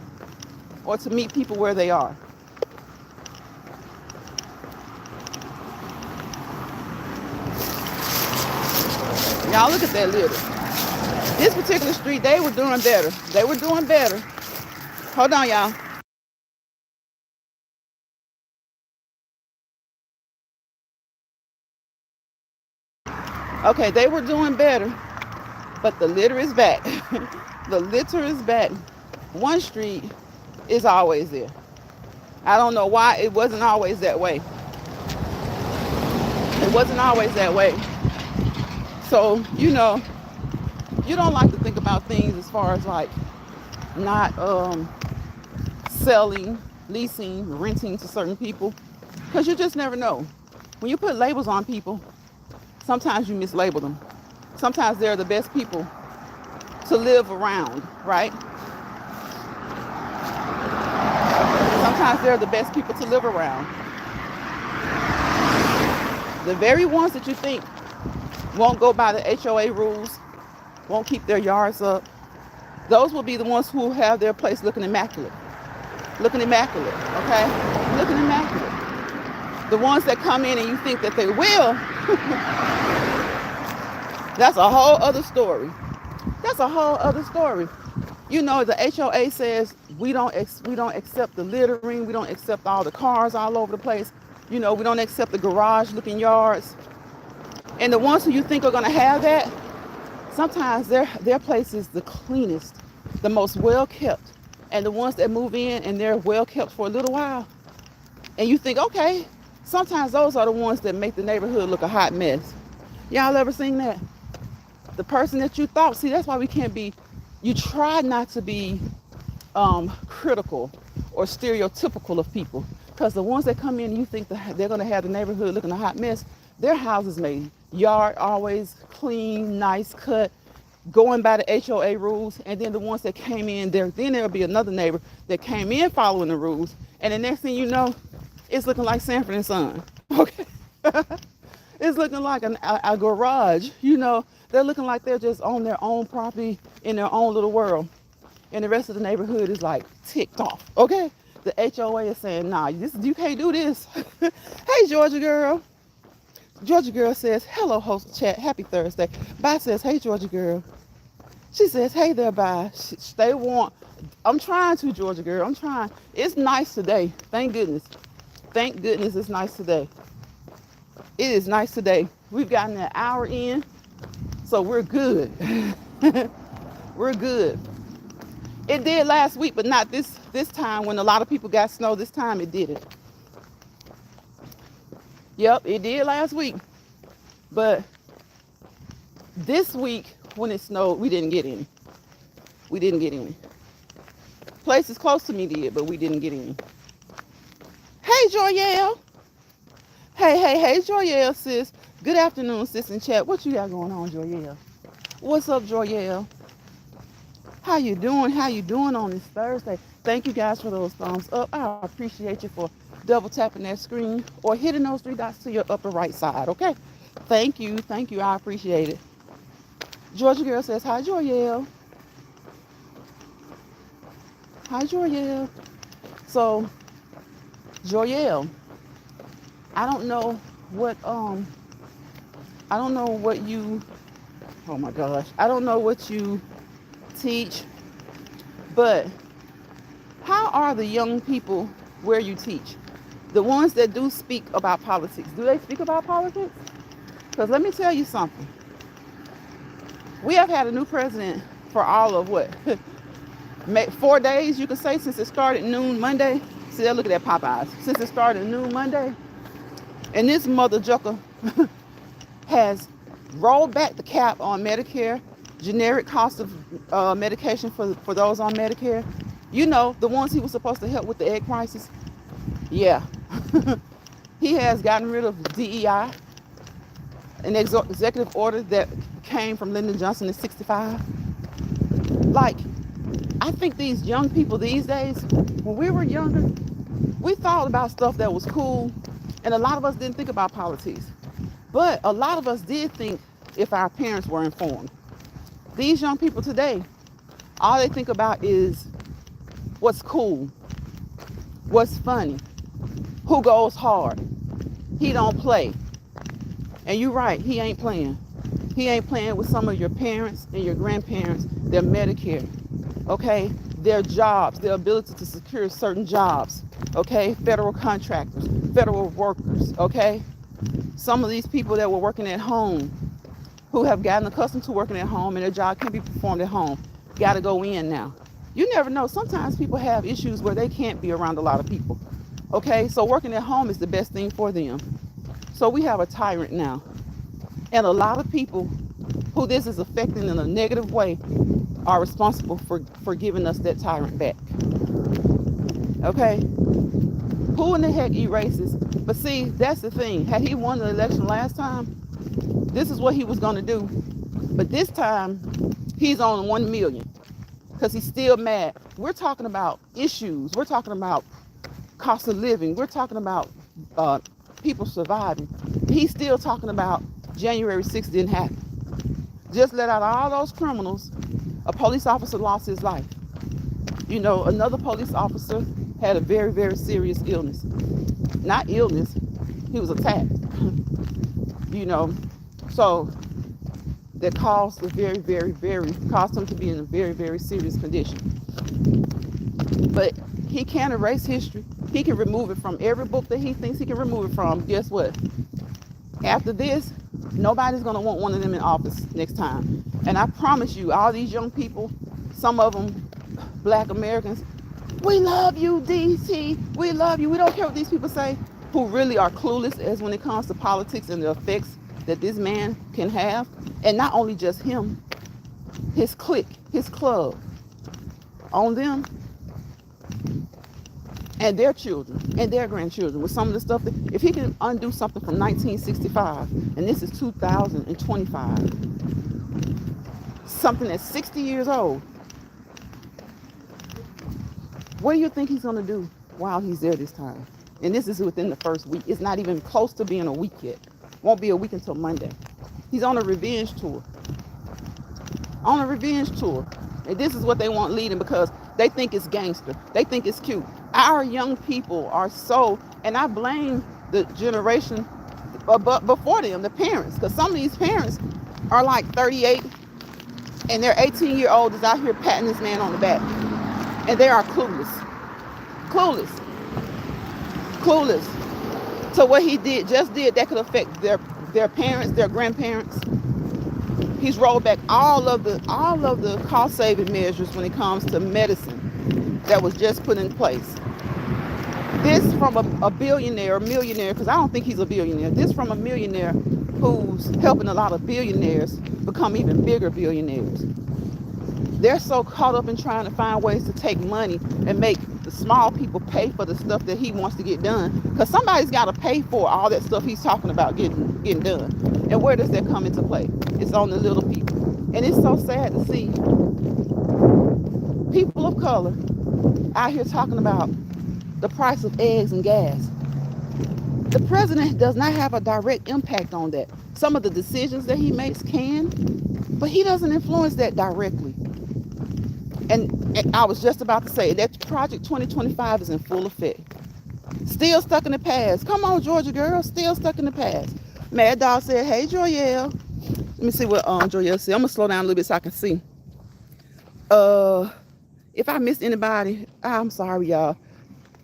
or to meet people where they are. Y'all look at that litter. This particular street, they were doing better. They were doing better. Hold on, y'all. Okay, they were doing better, but the litter is back. The litter is back. One street is always there. I don't know why it wasn't always that way. It wasn't always that way. So, you know, you don't like to think about things as far as like not selling, leasing, renting to certain people, because you just never know. When you put labels on people, sometimes you mislabel them. Sometimes they're the best people to live around, right? Sometimes they're the best people to live around. The very ones that you think won't go by the HOA rules, won't keep their yards up, those will be the ones who have their place looking immaculate. Looking immaculate, okay? Looking immaculate. The ones that come in and you think that they will, that's a whole other story. That's a whole other story. You know, the HOA says we don't accept the littering, we don't accept all the cars all over the place. You know, we don't accept the garage looking yards. And the ones who you think are gonna have that, sometimes their place is the cleanest, the most well kept. And the ones that move in and they're well kept for a little while, and you think, okay, sometimes those are the ones that make the neighborhood look a hot mess. Y'all ever seen that? The person that you thought, see, that's why we can't be, you try not to be critical or stereotypical of people, because the ones that come in and you think that they're going to have the neighborhood looking a hot mess, their houses made yard always clean, nice cut, going by the HOA rules. And then the ones that came in there, then there'll be another neighbor that came in following the rules, and the next thing you know, it's looking like Sanford and Son. Okay. It's looking like a garage, you know. They're looking like they're just on their own property in their own little world. And the rest of the neighborhood is like ticked off, okay? The HOA is saying, nah, you can't do this. Hey, Georgia girl. Georgia girl says, hello, host chat, happy Thursday. Bye says, hey, Georgia girl. She says, hey there, bye. Stay warm. I'm trying to, Georgia girl, I'm trying. It's nice today, thank goodness. Thank goodness it's nice today. It is nice today. We've gotten an hour in, so we're good. We're good. It did last week, but not this time when a lot of people got snow. This time it didn't. Yep, it did last week. But this week when it snowed, we didn't get any. We didn't get any. Places close to me did, but we didn't get any. Hey, Joyelle. Hey, Joyelle, sis. Good afternoon, sis in chat. What you got going on, Joyelle? What's up, Joyelle? How you doing? How you doing on this Thursday? Thank you guys for those thumbs up. I appreciate you for double tapping that screen or hitting those three dots to your upper right side, okay? Thank you. I appreciate it. Georgia girl says, hi, Joyelle. Hi, Joyelle. So, Joyelle, I don't know what, I don't know what you, oh my gosh, I don't know what you teach, but how are the young people where you teach? The ones that do speak about politics, do they speak about politics? Because let me tell you something. We have had a new president for all of what? 4 days, you could say, since it started noon Monday. See, they're looking at Popeyes. Since it started noon Monday. And this mother jucker has rolled back the cap on Medicare, generic cost of medication for those on Medicare. You know, the ones he was supposed to help with the egg crisis. Yeah. He has gotten rid of DEI, an executive order that came from Lyndon Johnson in 65. Like, I think these young people these days, when we were younger, we thought about stuff that was cool, and a lot of us didn't think about politics. But a lot of us did think if our parents were informed. These young people today, all they think about is what's cool, what's funny, who goes hard. He don't play. And you're right, he ain't playing. He ain't playing with some of your parents and your grandparents, their Medicare, okay? Their jobs, their ability to secure certain jobs, okay? Federal contractors, federal workers, okay? Some of these people that were working at home, who have gotten accustomed to working at home and their job can be performed at home, got to go in now. You never know. Sometimes people have issues where they can't be around a lot of people, okay? So working at home is the best thing for them. So we have a tyrant now. And a lot of people who this is affecting in a negative way are responsible for giving us that tyrant back. Okay? Who in the heck erases? But see, that's the thing. Had he won the election last time, this is what he was going to do. But this time, he's on 1 million because he's still mad. We're talking about issues. We're talking about cost of living. We're talking about people surviving. He's still talking about January 6th didn't happen. Just let out all those criminals. A police officer lost his life. You know, another police officer had a very, very serious illness. Not illness, he was attacked. You know, so that caused him to be in a very, very serious condition. But he can't erase history. He can remove it from every book that he thinks he can remove it from. Guess what? After this, nobody's going to want one of them in office next time. And I promise you, all these young people, some of them Black Americans, we love you, DC. We love you. We don't care what these people say, who really are clueless as when it comes to politics and the effects that this man can have. And not only just him, his clique, his club, on them and their children and their grandchildren with some of the stuff that, if he can undo something from 1965, and this is 2025, something that's 60 years old, what do you think he's going to do while he's there this time? And this is within the first week. It's not even close to being a week yet. Won't be a week until Monday. He's on a revenge tour. On a revenge tour. And this is what they want leading because they think it's gangster. They think it's cute. Our young people are so, and I blame the generation before them, the parents, because some of these parents are like 38 and their 18-year-old is out here patting this man on the back. And they are clueless. Clueless to what he just did that could affect their parents, their grandparents. He's rolled back all of the cost-saving measures when it comes to medicine that was just put in place. This from a billionaire, a millionaire, because I don't think he's a billionaire. This from a millionaire who's helping a lot of billionaires become even bigger billionaires. They're so caught up in trying to find ways to take money and make the small people pay for the stuff that he wants to get done. Because somebody's got to pay for all that stuff he's talking about getting done. And where does that come into play? It's on the little people. And it's so sad to see people of color out here talking about the price of eggs and gas. The president does not have a direct impact on that. Some of the decisions that he makes can, But he doesn't influence that directly. And I was just about to say that Project 2025 is in full effect. Still stuck in the past. Come on, Georgia girl. Still stuck in the past. Mad Dog said, hey, Joyelle. Let me see what Joyelle said. I'm going to slow down a little bit so I can see. If I missed anybody, I'm sorry, y'all.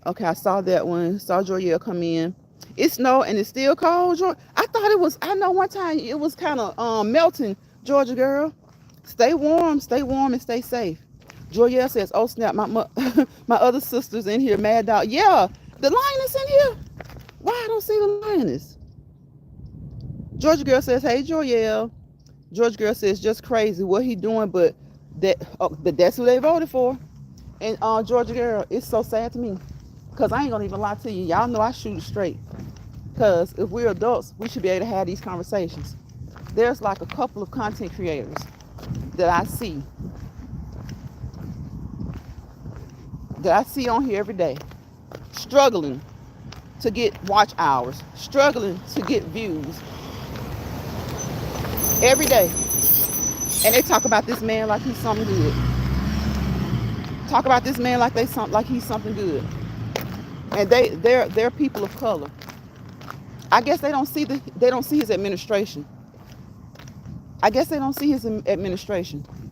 Okay, I saw that one. Saw Joyelle come in. It snowed and it's still cold, Georgia. I thought it was, I know one time it was kind of melting, Georgia girl. Stay warm and stay safe. Joyelle says, oh snap, my my other sister's in here, Mad Dog. Yeah, the lioness in here. Why I don't see the lioness? Georgia girl says, hey Joyelle. Georgia girl says, just crazy what he doing, but that's who they voted for. And Georgia girl, it's so sad to me. Because I ain't gonna even lie to you. Y'all know I shoot it straight. Because if we're adults, we should be able to have these conversations. There's like a couple of content creators that I see on here every day, struggling to get watch hours, struggling to get views every day. And they talk about this man like he's something good. Talk about this man like he's something good. And they're people of color. I guess they don't see his administration.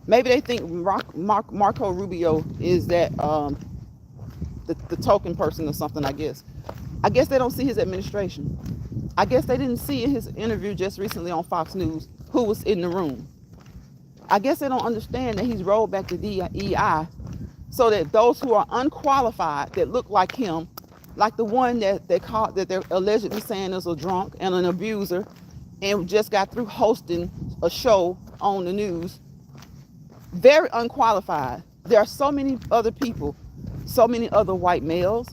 Maybe they think Marco Rubio is that the token person or something, I guess. I guess they don't see his administration. I guess they didn't see in his interview just recently on Fox News who was in the room. I guess they don't understand that he's rolled back the DEI so that those who are unqualified, that look like him, like the one that they're allegedly saying is a drunk and an abuser and just got through hosting a show on the news, very unqualified. There are so many other people, so many other white males,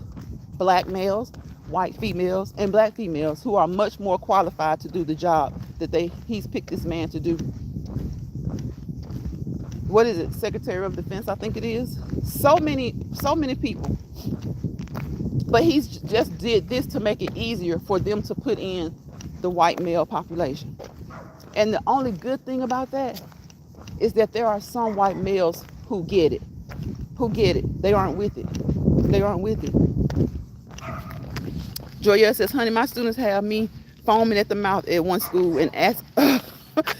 black males, white females, and black females who are much more qualified to do the job that he's picked this man to do. What is it? Secretary of Defense, I think it is. So many people. But he's just did this to make it easier for them to put in the white male population. And the only good thing about that is that there are some white males who get it. They aren't with it. Joya says, honey, my students have me foaming at the mouth at one school and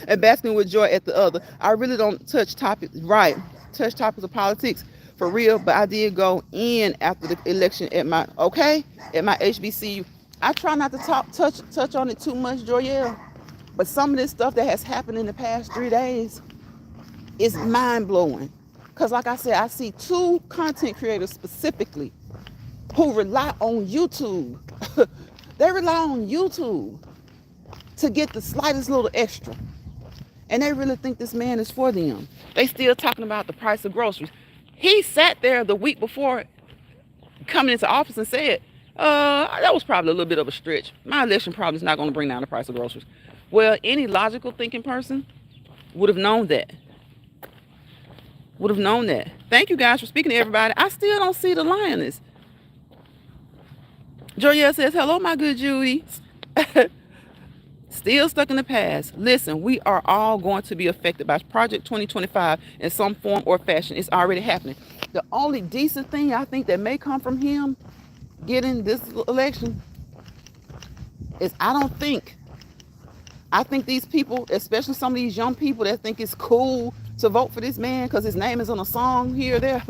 and basking with joy at the other. I really don't touch topics of politics for real, but I did go in after the election at my HBCU. I try not to touch on it too much, Joyelle, but some of this stuff that has happened in the past 3 days is mind-blowing. Because like I said, I see 2 content creators specifically who rely on YouTube. They rely on YouTube to get the slightest little extra. And they really think this man is for them. They still talking about the price of groceries. He sat there the week before coming into office and said, that was probably a little bit of a stretch. My election probably is not going to bring down the price of groceries. Well, any logical thinking person would have known that. Thank you guys for speaking to everybody. I still don't see the lioness. Joya says, hello, my good Judy. Still stuck in the past. Listen, we are all going to be affected by Project 2025 in some form or fashion. It's already happening. The only decent thing I think that may come from him getting this election is I think these people, especially some of these young people that think it's cool to vote for this man because his name is on a song here or there,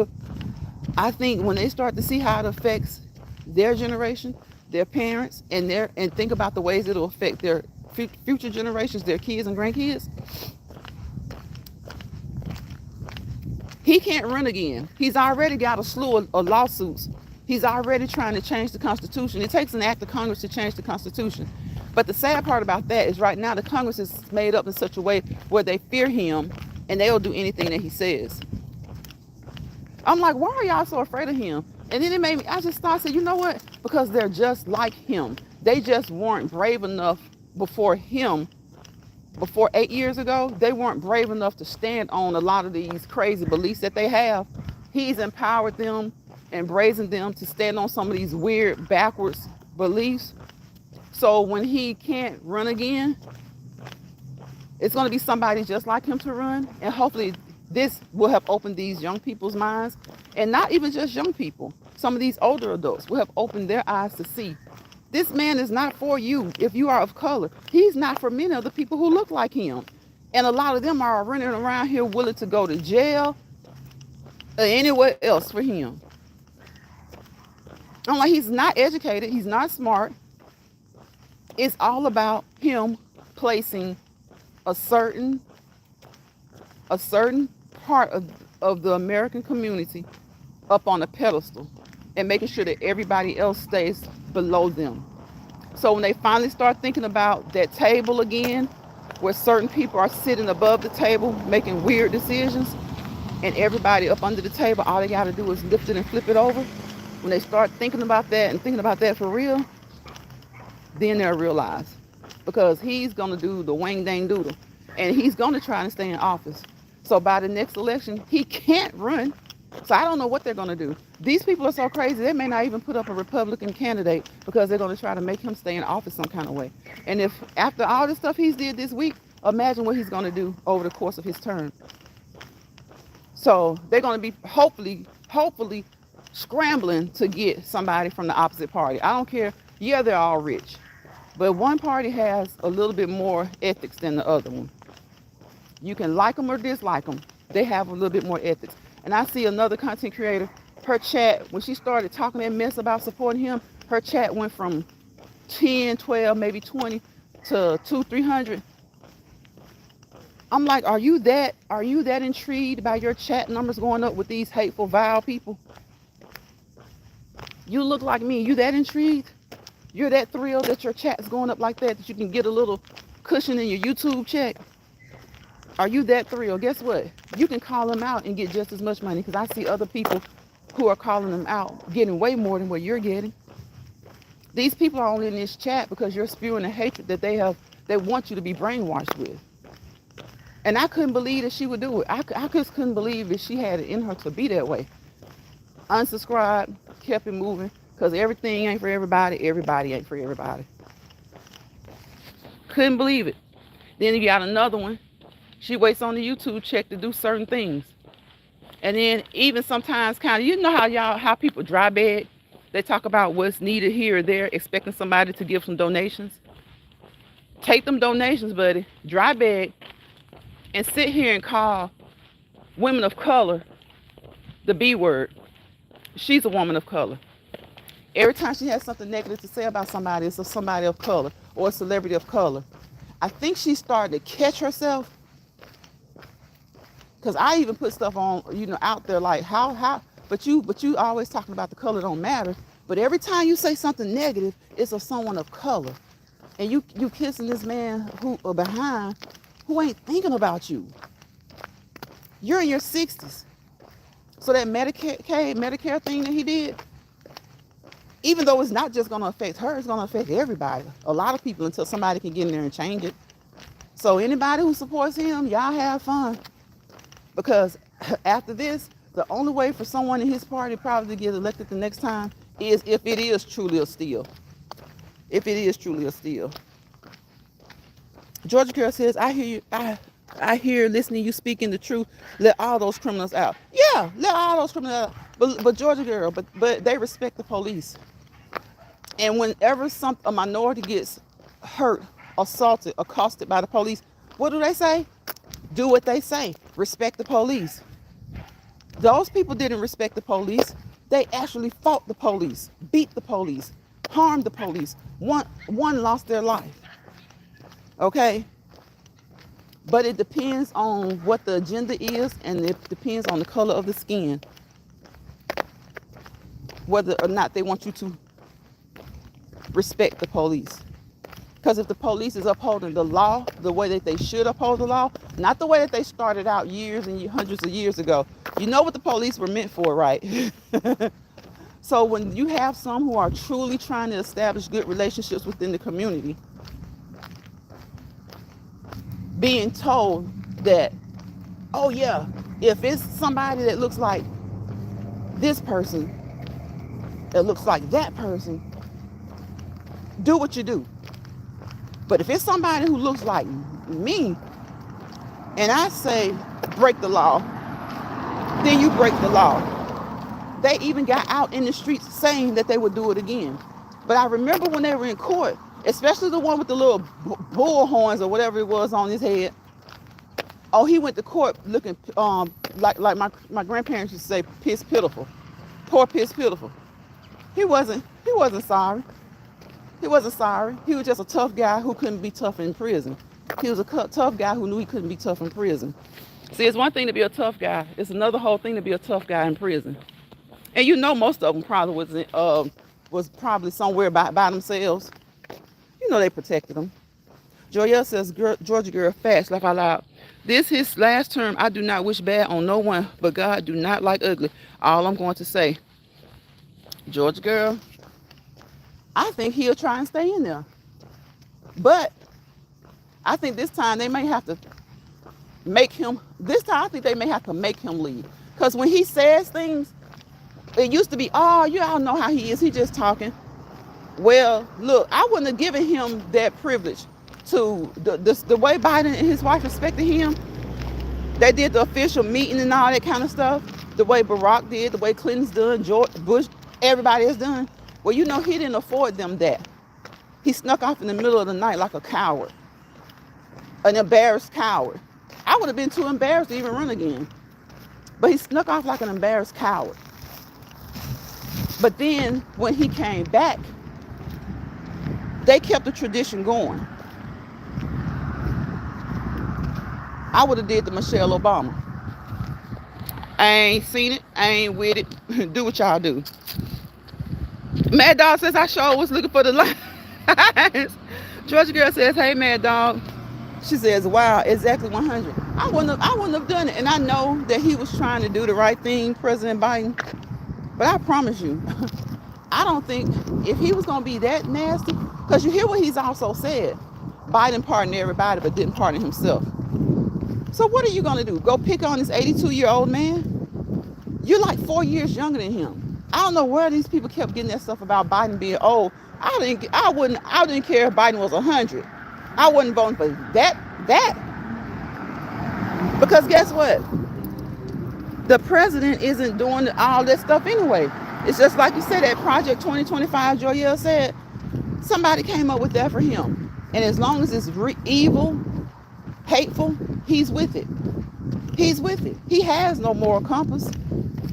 I think when they start to see how it affects their generation, their parents, and think about the ways it'll affect their future generations, their kids and grandkids, he can't run again. He's already got a slew of lawsuits. He's already trying to change the Constitution. It takes an act of Congress to change the Constitution. But the sad part about that is right now the Congress is made up in such a way where they fear him and they'll do anything that he says. I'm like, why are y'all so afraid of him? And then I just said, you know what? Because they're just like him. They just weren't brave enough before 8 years ago. They weren't brave enough to stand on a lot of these crazy beliefs that they have. He's empowered them and brazen them to stand on some of these weird backwards beliefs. So when he can't run again, It's going to be somebody just like him to run, and hopefully this will have opened these young people's minds, and not even just young people. Some of these older adults will have opened their eyes to see this man is not for you if you are of color. He's not for many of the people who look like him. And a lot of them are running around here willing to go to jail or anywhere else for him. I'm like, he's not educated. He's not smart. It's all about him placing a certain part of the American community up on a pedestal and making sure that everybody else stays below them. So when they finally start thinking about that table again, where certain people are sitting above the table making weird decisions, and everybody up under the table, all they got to do is lift it and flip it over. When they start thinking about that and thinking about that for real, then they'll realize, because he's going to do the wang dang doodle, and he's going to try and stay in office. So by the next election, he can't run. So I don't know what they're going to do. These people are so crazy, they may not even put up a Republican candidate because they're going to try to make him stay in office some kind of way. And if after all this stuff he's did this week, imagine what he's going to do over the course of his term. So they're going to be hopefully scrambling to get somebody from the opposite party. I don't care. Yeah, they're all rich. But one party has a little bit more ethics than the other one. You can like them or dislike them. They have a little bit more ethics. And I see another content creator, her chat, when she started talking that mess about supporting him, her chat went from 10, 12, maybe 20 to 200, 300. I'm like, are you that intrigued by your chat numbers going up with these hateful, vile people? You look like me. You that intrigued? You're that thrilled that your chat's going up like that you can get a little cushion in your YouTube check? Are you that thrilled? Guess what? You can call them out and get just as much money, because I see other people who are calling them out getting way more than what you're getting. These people are only in this chat because you're spewing the hatred that they want you to be brainwashed with. And I couldn't believe that she would do it. I just couldn't believe that she had it in her to be that way. Unsubscribed, kept it moving, because everything ain't for everybody. Everybody ain't for everybody. Couldn't believe it. Then you got another one. She waits on the YouTube check to do certain things. And then even sometimes kind of, you know how people dry bag? They talk about what's needed here or there, expecting somebody to give some donations. Take them donations, buddy. Dry bag. And sit here and call women of color the B word. She's a woman of color. Every time she has something negative to say about somebody, it's somebody of color or a celebrity of color. I think she started to catch herself. Because I even put stuff on, out there like but you always talking about the color don't matter. But every time you say something negative, it's of someone of color. And you kissing this man who behind who ain't thinking about you. You're in your 60s. So that Medicare thing that he did, even though it's not just going to affect her, it's going to affect everybody. A lot of people, until somebody can get in there and change it. So anybody who supports him, y'all have fun. Because after this, the only way for someone in his party probably to get elected the next time is if it is truly a steal. If it is truly a steal. Georgia Girl says, I hear listening you speaking the truth. Let all those criminals out. Yeah, let all those criminals out. But Georgia Girl, but they respect the police. And whenever a minority gets hurt, assaulted, accosted by the police, what do they say? Do what they say. Respect the police. Those people didn't respect the police. They actually fought the police, beat the police, harmed the police. One lost their life. Okay? But it depends on what the agenda is, and it depends on the color of the skin, whether or not they want you to respect the police. Because if the police is upholding the law the way that they should uphold the law, not the way that they started out years and hundreds of years ago, you know what the police were meant for, right? So when you have some who are truly trying to establish good relationships within the community, being told that, oh yeah, if it's somebody that looks like this person, that looks like that person, do what you do. But if it's somebody who looks like me, and I say break the law, then you break the law. They even got out in the streets saying that they would do it again. But I remember when they were in court, especially the one with the little bull horns or whatever it was on his head. Oh, he went to court looking like my grandparents used to say, piss pitiful. Poor piss pitiful. He wasn't sorry. He wasn't sorry. He was just a tough guy who couldn't be tough in prison. He was a tough guy who knew he couldn't be tough in prison. See, it's one thing to be a tough guy. It's another whole thing to be a tough guy in prison. And you know most of them probably was probably somewhere by themselves. You know they protected them. Joyelle says, Georgia girl, fast, laugh out loud. This his last term. I do not wish bad on no one, but God do not like ugly. All I'm going to say, Georgia girl, I think he'll try and stay in there. But I think this time they may have to make him, I think they may have to make him leave. Because when he says things, it used to be, oh, you all know how he is. He just talking. Well, look, I wouldn't have given him that privilege to the way Biden and his wife respected him. They did the official meeting and all that kind of stuff. The way Barack did, the way Clinton's done, George Bush, everybody has done. Well, you know, he didn't afford them that. He snuck off in the middle of the night like a coward, an embarrassed coward. I would have been too embarrassed to even run again. But he snuck off like an embarrassed coward. But then when he came back, they kept the tradition going. I would have did the Michelle Obama. I ain't seen it. I ain't with it. Do what y'all do. Mad Dog says I sure was looking for the lines. Georgia girl says, hey, Mad Dog. She says, wow, exactly 100. I wouldn't have done it. And I know that he was trying to do the right thing, President Biden. But I promise you, I don't think if he was going to be that nasty, because you hear what he's also said. Biden pardoned everybody but didn't pardon himself. So what are you going to do? Go pick on this 82-year-old man? You're like 4 years younger than him. I don't know where these people kept getting that stuff about Biden being old. I didn't care if Biden was 100. I wasn't voting for that. Because guess what? The president isn't doing all that stuff anyway. It's just like you said, that Project 2025, Joyelle said, somebody came up with that for him. And as long as it's evil, hateful, he's with it. He's with it. He has no moral compass.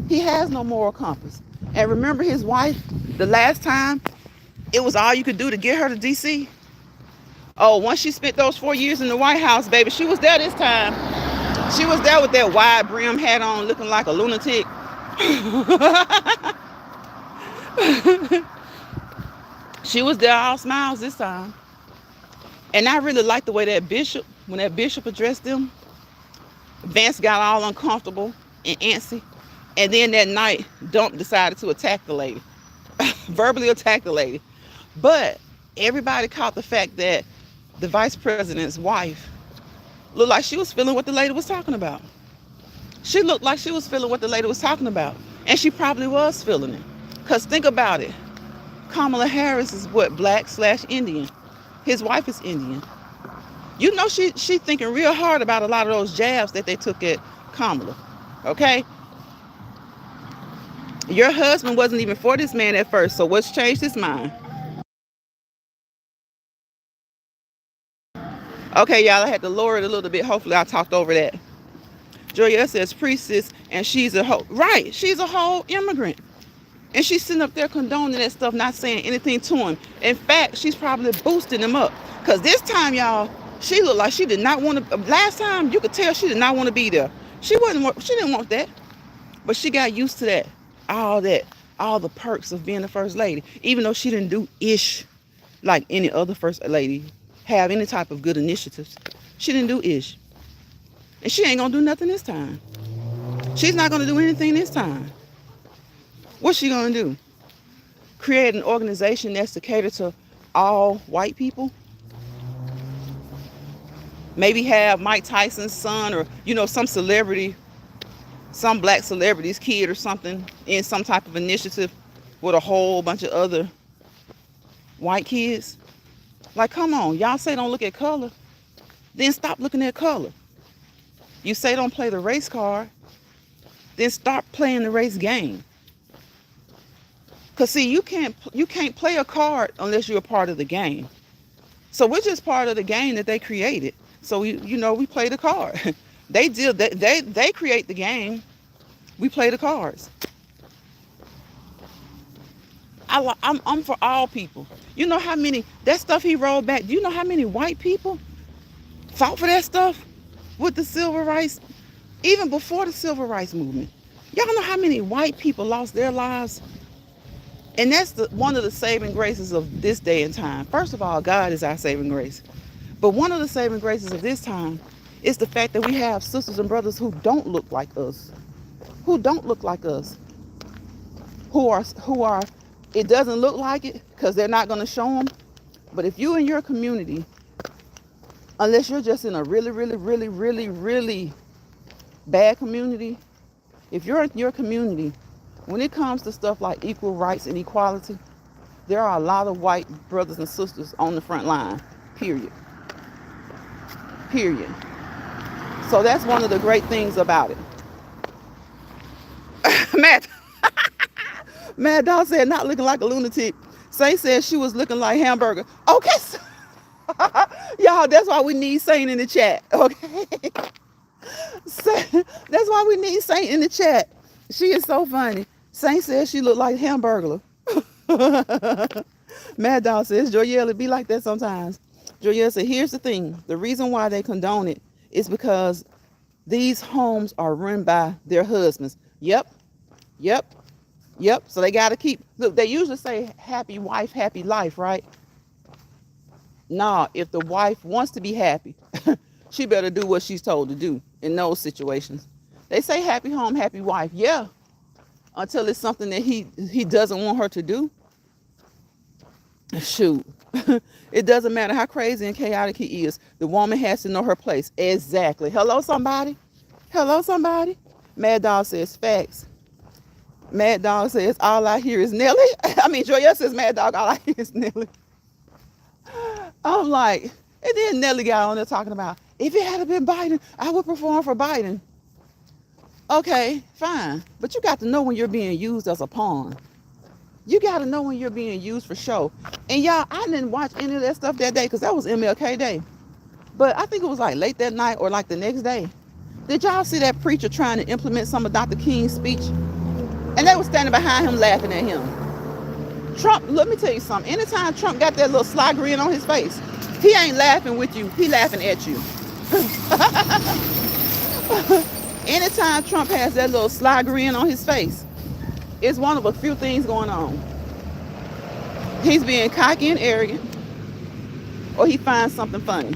He has no moral compass. And remember his wife, the last time, it was all you could do to get her to D.C.? Oh, once she spent those 4 years in the White House, baby, she was there this time. She was there with that wide brim hat on, looking like a lunatic. She was there all smiles this time. And I really liked the way when that bishop addressed them, Vance got all uncomfortable and antsy. And then that night, Dump decided to attack the lady. Verbally attack the lady. But everybody caught the fact that the vice president's wife looked like she was feeling what the lady was talking about. She looked like she was feeling what the lady was talking about. And she probably was feeling it. Because think about it. Kamala Harris is what? Black/Indian. His wife is Indian. You know she thinking real hard about a lot of those jabs that they took at Kamala. Okay? Your husband wasn't even for this man at first. So what's changed his mind? Okay, y'all, I had to lower it a little bit. Hopefully I talked over that. Joya says priestess, and she's a whole, right, she's a whole immigrant. And she's sitting up there condoning that stuff, not saying anything to him. In fact, she's probably boosting him up. Because this time, y'all, she looked like she did not want to, last time, you could tell she did not want to be there. She didn't want that. But she got used to that, all the perks of being the first lady. Even though she didn't do ish like any other first lady, have any type of good initiatives. She didn't do ish. And she ain't going to do nothing this time. She's not going to do anything this time. What's she going to do? Create an organization that's to cater to all white people? Maybe have Mike Tyson's son or, some celebrity, some black celebrity's kid or something in some type of initiative with a whole bunch of other white kids? Like, come on. Y'all say don't look at color. Then stop looking at color. You say don't play the race card, then start playing the race game. Cause see, you can't play a card unless you're a part of the game. So we're just part of the game that they created. So we play the card. They create the game. We play the cards. I'm for all people. You know how many that stuff he rolled back? Do you know how many white people fought for that stuff with the civil rights, even before the civil rights movement? Y'all know how many white people lost their lives? And that's one of the saving graces of this day and time. First of all, God is our saving grace. But one of the saving graces of this time is the fact that we have sisters and brothers who don't look like us. Who don't look like us. Who are, it doesn't look like it because they're not going to show them. But if you in your community, unless you're just in a really, really, really, really, really bad community, if you're in your community, when it comes to stuff like equal rights and equality, there are a lot of white brothers and sisters on the front line, period. Period. So that's one of the great things about it. Mad Dog said, not looking like a lunatic. Say said she was looking like hamburger. Okay, so, y'all, that's why we need Saint in the chat, okay? So, that's why we need Saint in the chat. She is so funny. Saint says she looked like hamburger. Mad Dog says, Joyelle, it be like that sometimes. Joyelle said, here's the thing. The reason why they condone it is because these homes are run by their husbands. Yep. So they got to keep, look, they usually say happy wife, happy life, right? Nah, if the wife wants to be happy, she better do what she's told to do in those situations. They say happy home, happy wife. Yeah. Until it's something that he doesn't want her to do. Shoot. It doesn't matter how crazy and chaotic he is. The woman has to know her place. Exactly. Hello, somebody? Mad Dog says facts. Mad Dog says all I hear is Nelly. I mean, Joyelle says Mad Dog, all I hear is Nelly. I'm like, and then Nelly got on there talking about, if it had been Biden, I would perform for Biden. Okay, fine. But you got to know when you're being used as a pawn. You got to know when you're being used for show. And y'all, I didn't watch any of that stuff that day because that was MLK Day. But I think it was like late that night or like the next day. Did y'all see that preacher trying to implement some of Dr. King's speech? And they were standing behind him laughing at him. Trump, let me tell you something. Anytime Trump got that little sly grin on his face, he ain't laughing with you. He laughing at you. Anytime Trump has that little sly grin on his face, it's one of a few things going on. He's being cocky and arrogant, or he finds something funny.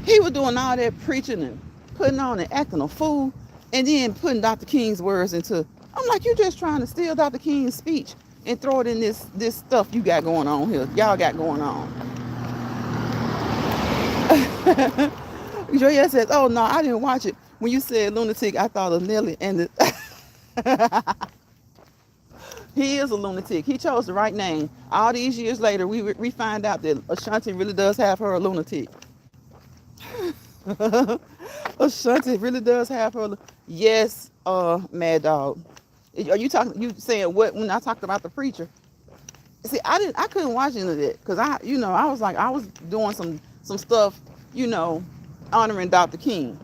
He was doing all that preaching and putting on and acting a fool, and then putting Dr. King's words into, I'm like, you're just trying to steal Dr. King's speech and throw it in this stuff you got going on here. Y'all got going on. Joya says, oh no, I didn't watch it. When you said lunatic, I thought of Nelly and he is a lunatic. He chose the right name. All these years later, we find out that Ashanti really does have her a lunatic. Ashanti really does have her. Yes, Mad Dog. Are you talking? You saying what? When I talked about the preacher? See, I couldn't watch any of that because I was doing some stuff, honoring Dr. King.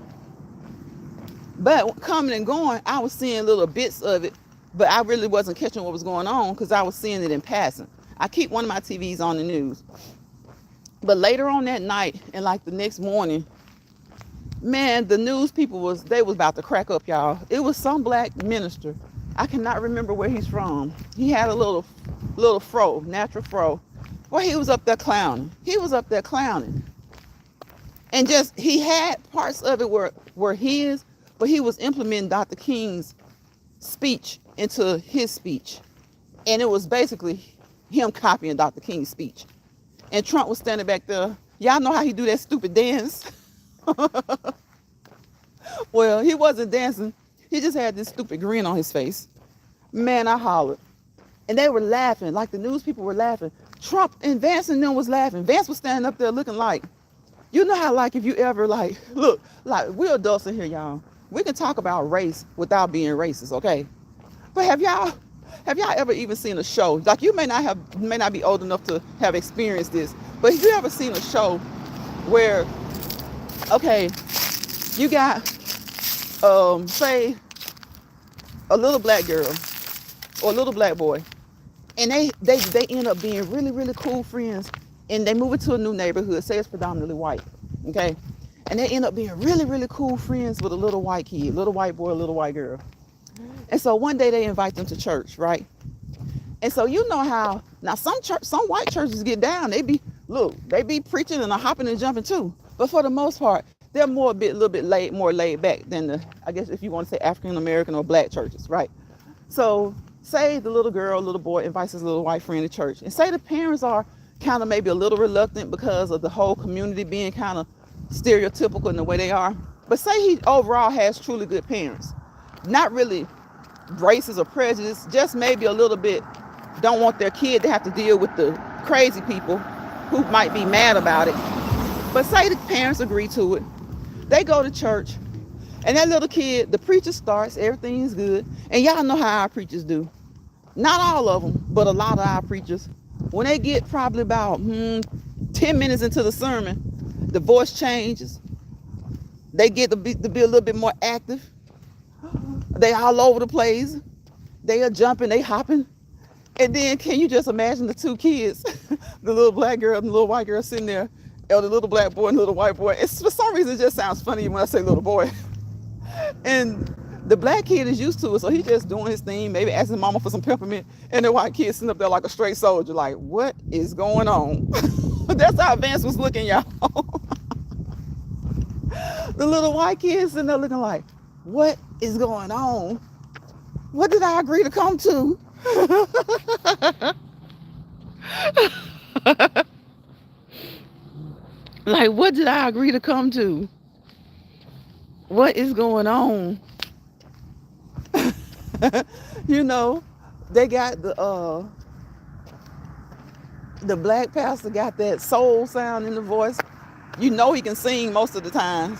But coming and going, I was seeing little bits of it, but I really wasn't catching what was going on because I was seeing it in passing. I keep one of my TVs on the news. But later on that night and like the next morning, man, the news people was about to crack up, y'all. It was some black minister. I cannot remember where he's from. He had a little fro, natural fro. Well, he was up there clowning. And just, he had parts of it were his, but he was implementing Dr. King's speech into his speech. And it was basically him copying Dr. King's speech. And Trump was standing back there. Y'all know how he do that stupid dance? Well, he wasn't dancing. He just had this stupid grin on his face. Man, I hollered. And they were laughing, like the news people were laughing. Trump and Vance and them was laughing. Vance was standing up there looking like, You know how, like, if you ever, like, look, like, we're adults in here, y'all. We can talk about race without being racist, okay? But have y'all ever even seen a show? Like, you may not be old enough to have experienced this, but have you ever seen a show where, okay, you got, say, a little black girl or a little black boy, and they end up being really, really cool friends, and they move into a new neighborhood, say it's predominantly white, okay? And they end up being really, really cool friends with a little white kid, little white boy, little white girl. And so one day they invite them to church, right? And so you know how, now some white churches get down, they be preaching and hopping and jumping too. But for the most part, they're a little bit more laid back than the, I guess if you want to say African American or black churches, right? So say the little girl, little boy invites his little white friend to church, and say the parents are kind of maybe a little reluctant because of the whole community being kind of stereotypical in the way they are. But say he overall has truly good parents, not really racist or prejudice, just maybe a little bit don't want their kid to have to deal with the crazy people who might be mad about it. But say the parents agree to it, they go to church, and that little kid, the preacher starts, everything is good, and y'all know how our preachers do. Not all of them, but a lot of our preachers, when they get probably about 10 minutes into the sermon, the voice changes. They get to be a little bit more active. They all over the place. They are jumping, they hopping. And then can you just imagine the two kids, the little black girl and the little white girl sitting there, or the little black boy and the little white boy. It's, for some reason, it just sounds funny when I say little boy. And the black kid is used to it, so he's just doing his thing, maybe asking mama for some peppermint, and the white kid sitting up there like a straight soldier, like, what is going on? That's how Vance was looking, y'all. The little white kid sitting there looking like, what is going on? What did I agree to come to? Like, what did I agree to come to? What is going on? You know, they got the black pastor got that soul sound in the voice. You know he can sing most of the times.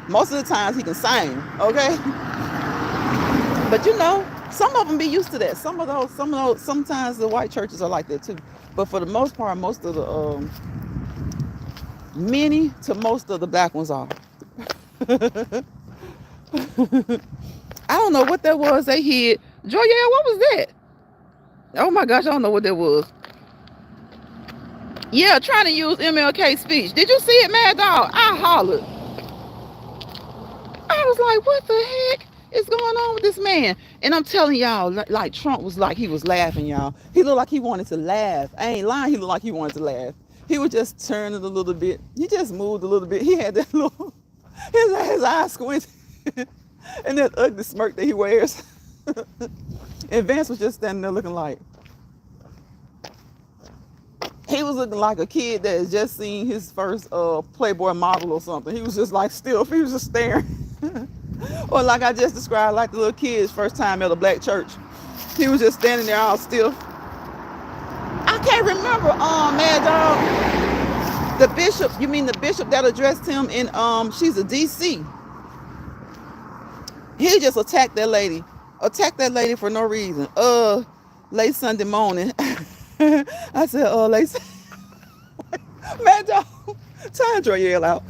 Most of the times he can sing, okay? But you know, some of them be used to that. Some of those, sometimes the white churches are like that too. But for the most part, most of the, many to most of the black ones are. I don't know what that was they hid. Joyelle, what was that? Oh my gosh, I don't know what that was. Yeah, trying to use MLK speech. Did you see it, Mad Dog? I hollered. I was like, what the heck is going on with this man? And I'm telling y'all, like Trump was like, he was laughing, y'all. He looked like he wanted to laugh. I ain't lying, he looked like he wanted to laugh. He would just turn it a little bit. He just moved a little bit. He had that little, his eyes squinted. And that ugly smirk that he wears. And Vance was just standing there looking like, he was looking like a kid that had just seen his first Playboy model or something. He was just like still, he was just staring. Or like I just described, like the little kid's first time at a black church. He was just standing there all still. I can't remember, Mad Dog. The bishop, you mean the bishop that addressed him in, she's a DC. He just attacked that lady for no reason. Late Sunday morning. I said, late Mad Dog, time Joyelle out.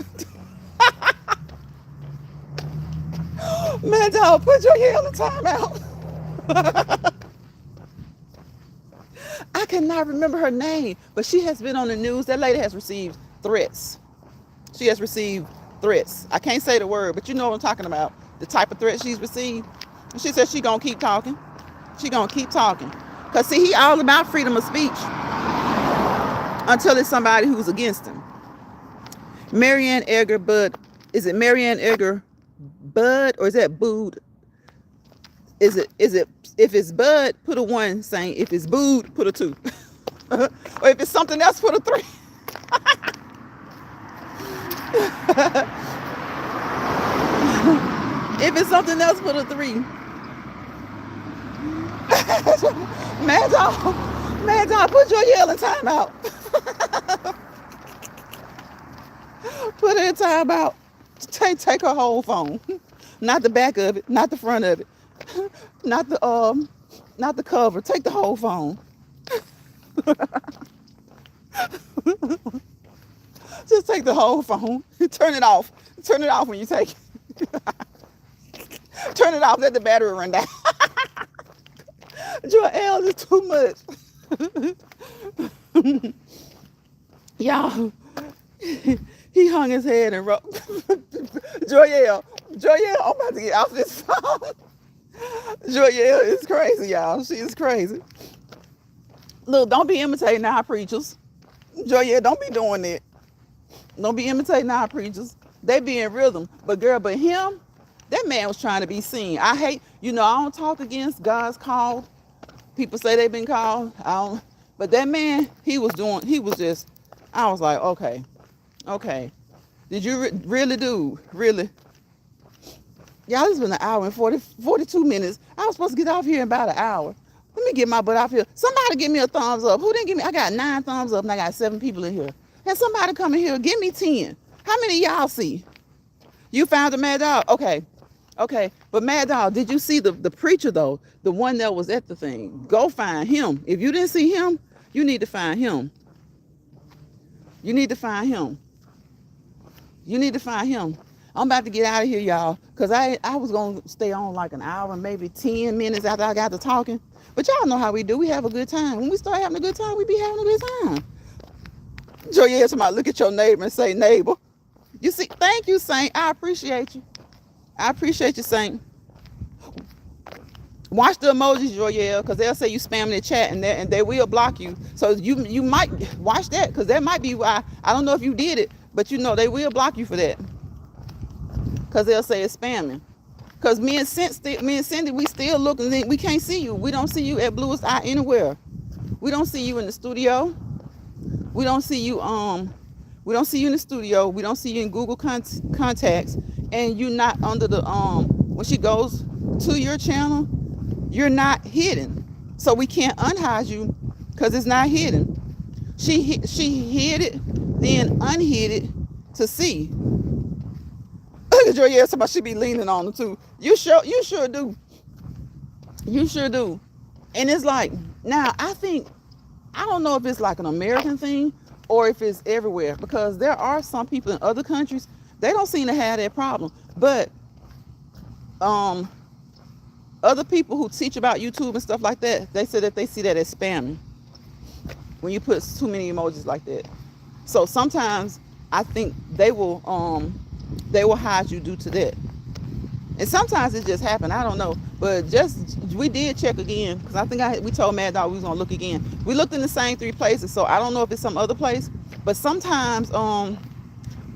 Mad Dog, put Joyelle in time out. I cannot remember her name, but she has been on the news. That lady has received threats. She has received threats. I can't say the word, but you know what I'm talking about. The type of threat she's received. And she said she gonna keep talking. She gonna keep talking. Because see, he all about freedom of speech until it's somebody who's against him. Marianne Edgar Bud. Is it Marianne Edgar Bud or is that Bood? Is it if it's Bud, put a 1 saying if it's Bood, put a 2. Or if it's something else, put a 3. If it's something else, put a 3. Mad Dog, put Joyelle in timeout. Put her in timeout. Take her whole phone. Not the back of it, not the front of it, not the cover. Take the whole phone. Just take the whole phone. Turn it off. Turn it off when you take it. Turn it off. Let the battery run down. Joel is too much. Y'all, he hung his head and wrote, Joel, I'm about to get off this phone. Joel is crazy, y'all. She is crazy. Look, don't be imitating our preachers. Joel, don't be doing that. Don't be imitating our preachers. They be in rhythm. But girl, but him, that man was trying to be seen. I hate, I don't talk against God's called. People say they've been called. But that man, he was just, I was like, okay. Did you really do? Really? Y'all, it's been an hour and 42 minutes. I was supposed to get off here in about an hour. Let me get my butt off here. Somebody give me a thumbs up. Who didn't give me? I got 9 thumbs up and I got 7 people in here. And somebody come in here, give me 10. How many of y'all see? You found the Mad Dog? Okay. But Mad Dog, did you see the preacher though? The one that was at the thing. Go find him. If you didn't see him, you need to find him. You need to find him. I'm about to get out of here, y'all, because I was going to stay on like an hour and maybe 10 minutes after I got to talking. But y'all know how we do. We have a good time. When we start having a good time, we be having a good time. Joy, somebody look at your neighbor and say, neighbor. You see, thank you, Saint. I appreciate you. Saint. Watch the emojis, Joyelle, because they'll say you spamming the chat and they will block you. So you might watch that, because that might be why. I don't know if you did it, but they will block you for that. Because they'll say it's spamming. Because me and Cindy, we still looking. We can't see you. We don't see you at Bluest Eye anywhere. We don't see you in the studio. We don't see you in the studio. We don't see you in Google contacts. And you're not under the when she goes to your channel, you're not hidden. So we can't unhide you because it's not hidden. She hid it, then unhid it to see. Joy, somebody should be leaning on them too. You sure do. And it's like, now I don't know if it's like an American thing or if it's everywhere, because there are some people in other countries, they don't seem to have that problem. But other people who teach about YouTube and stuff like that, they say that they see that as spamming when you put too many emojis like that. So sometimes I think they will hide you due to that. And sometimes it just happened. I don't know. But we did check again, because I think we told Mad Dog we was going to look again. We looked in the same 3 places, so I don't know if it's some other place. But sometimes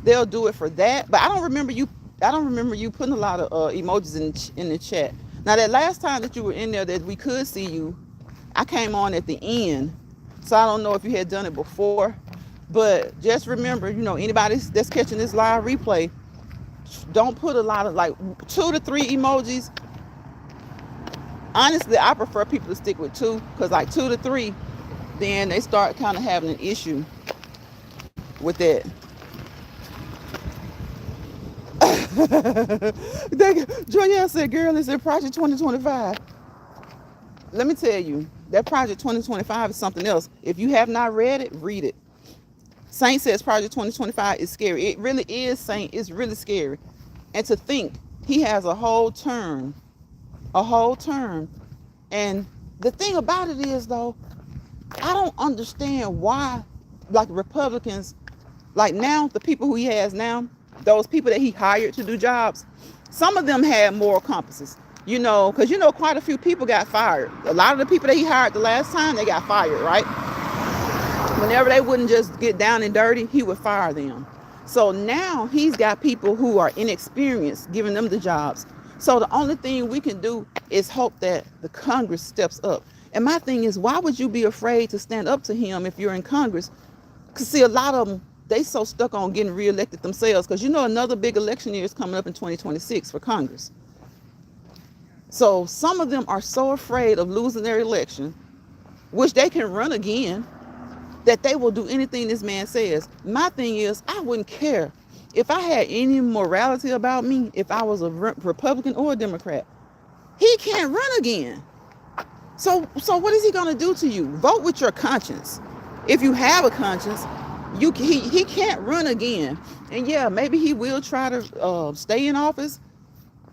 they'll do it for that. But I don't remember you putting a lot of emojis in the chat. Now, that last time that you were in there that we could see you, I came on at the end. So I don't know if you had done it before. But just remember, anybody that's catching this live replay, don't put a lot of 2 to 3 emojis. Honestly, I prefer people to stick with 2, because 2 to 3, then they start kind of having an issue with that. Joyelle said, girl, it's in Project 2025. Let me tell you, that Project 2025 is something else. If you have not read it, read it. Saint says Project 2025 is scary. It really is, Saint. It's really scary. And to think he has a whole term. And the thing about it is, though, I don't understand why, Republicans, now, the people who he has now, those people that he hired to do jobs, some of them had moral compasses, because, quite a few people got fired. A lot of the people that he hired the last time, they got fired, right? Whenever they wouldn't just get down and dirty, he would fire them. So now he's got people who are inexperienced, giving them the jobs. So the only thing we can do is hope that the Congress steps up. And my thing is, why would you be afraid to stand up to him if you're in Congress? Because see, a lot of them, they so stuck on getting reelected themselves, because another big election year is coming up in 2026 for Congress. So some of them are so afraid of losing their election, which they can run again, that they will do anything this man says. My thing is, I wouldn't care If I had any morality about me, if I was a Republican or a Democrat, he can't run again. So what is he going to do to you? Vote with your conscience. If you have a conscience, he can't run again. And yeah, maybe he will try to stay in office,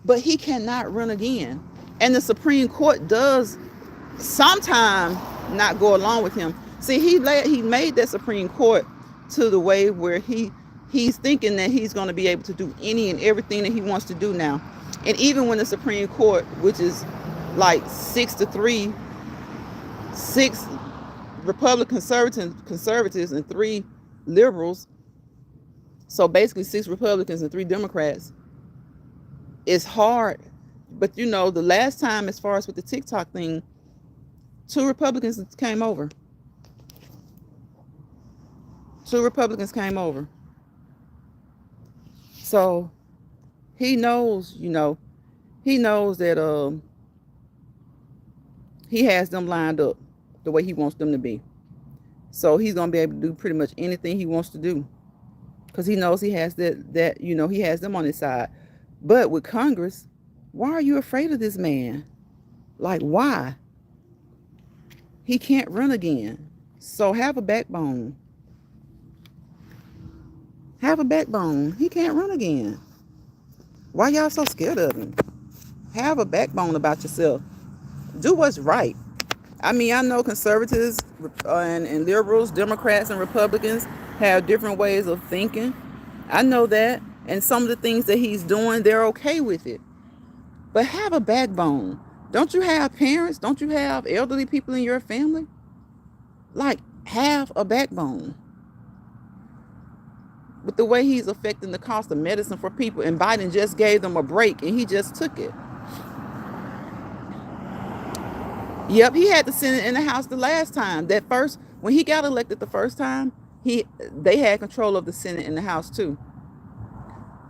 but he cannot run again. And the Supreme Court does sometimes not go along with him. See, he made that Supreme Court to the way where he's thinking that he's going to be able to do any and everything that he wants to do now. And even when the Supreme Court, which is like 6-3, 6 Republican conservatives and 3 liberals, so basically 6 Republicans and 3 Democrats, it's hard. But you know, the last time, as far as with the TikTok thing, 2 Republicans came over. 2 Republicans came over. So he knows, he knows that he has them lined up the way he wants them to be. So he's going to be able to do pretty much anything he wants to do, because he knows he has that he has them on his side. But with Congress, why are you afraid of this man? Like, why? He can't run again. So have a backbone. Have a backbone. He can't run again. Why y'all so scared of him? Have a backbone about yourself. Do what's right. I mean, I know conservatives and liberals, Democrats and Republicans have different ways of thinking. I know that. And some of the things that he's doing, they're okay with it. But have a backbone. Don't you have parents? Don't you have elderly people in your family? Like, have a backbone. With the way he's affecting the cost of medicine for people, and Biden just gave them a break and he just took it. Yep, he had the Senate and the House the last time. When he got elected the first time, they had control of the Senate and the House too.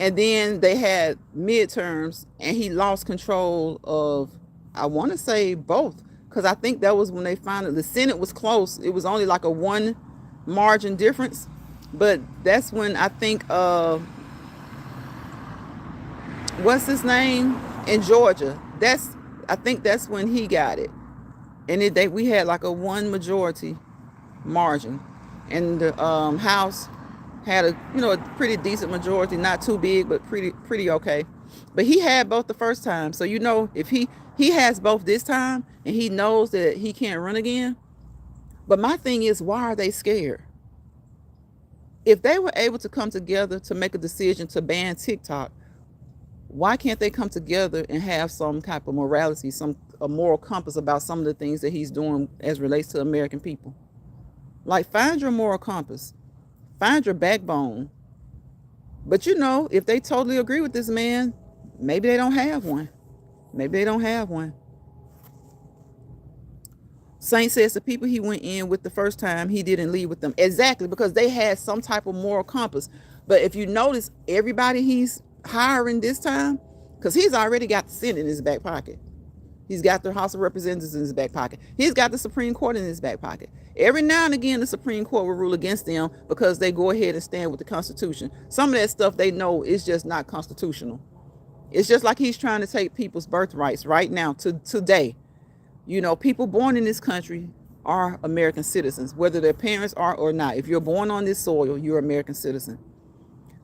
And then they had midterms and he lost control of, I want to say both, because I think that was when they finally, the Senate was close. It was only like a 1 margin difference. But that's when I think, what's his name? In Georgia. I think that's when he got it. And we had like a 1 majority margin. And the House had a pretty decent majority, not too big, but pretty okay. But he had both the first time. So if he has both this time and he knows that he can't run again. But my thing is, why are they scared? If they were able to come together to make a decision to ban TikTok, why can't they come together and have some type of morality, a moral compass about some of the things that he's doing as relates to American people? Like, find your moral compass. Find your backbone. But if they totally agree with this man, maybe they don't have one. Maybe they don't have one. Saint says the people he went in with the first time, he didn't leave with them. Exactly, because they had some type of moral compass. But if you notice, everybody he's hiring this time, because he's already got the Senate in his back pocket. He's got the House of Representatives in his back pocket. He's got the Supreme Court in his back pocket. Every now and again, the Supreme Court will rule against them because they go ahead and stand with the Constitution. Some of that stuff they know is just not constitutional. It's just like he's trying to take people's birthrights right now today. People born in this country are American citizens, whether their parents are or not. If you're born on this soil, you're an American citizen.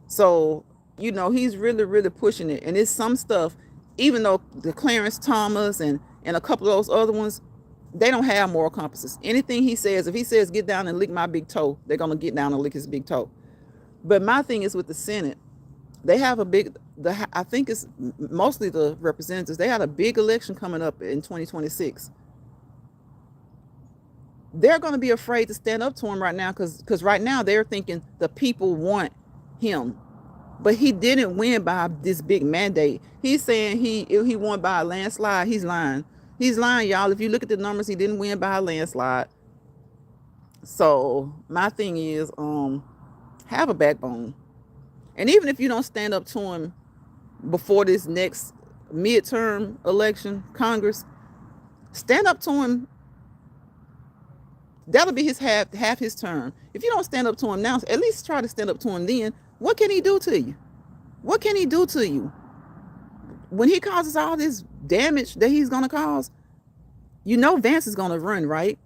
So, he's really, really pushing it. And it's some stuff, even though the Clarence Thomas and a couple of those other ones, they don't have moral compasses. Anything he says, if he says, get down and lick my big toe, they're going to get down and lick his big toe. But my thing is with the Senate, they have I think it's mostly the representatives. They had a big election coming up in 2026. They're going to be afraid to stand up to him right now because right now they're thinking the people want him. But he didn't win by this big mandate. He's saying he won by a landslide. He's lying. He's lying, y'all. If you look at the numbers, he didn't win by a landslide. So my thing is, have a backbone. And even if you don't stand up to him before this next midterm election, Congress, stand up to him. That'll be his half his term. If you don't stand up to him now, at least try to stand up to him then. What can he do to you? What can he do to you? When he causes all this damage that he's going to cause, Vance is going to run, right?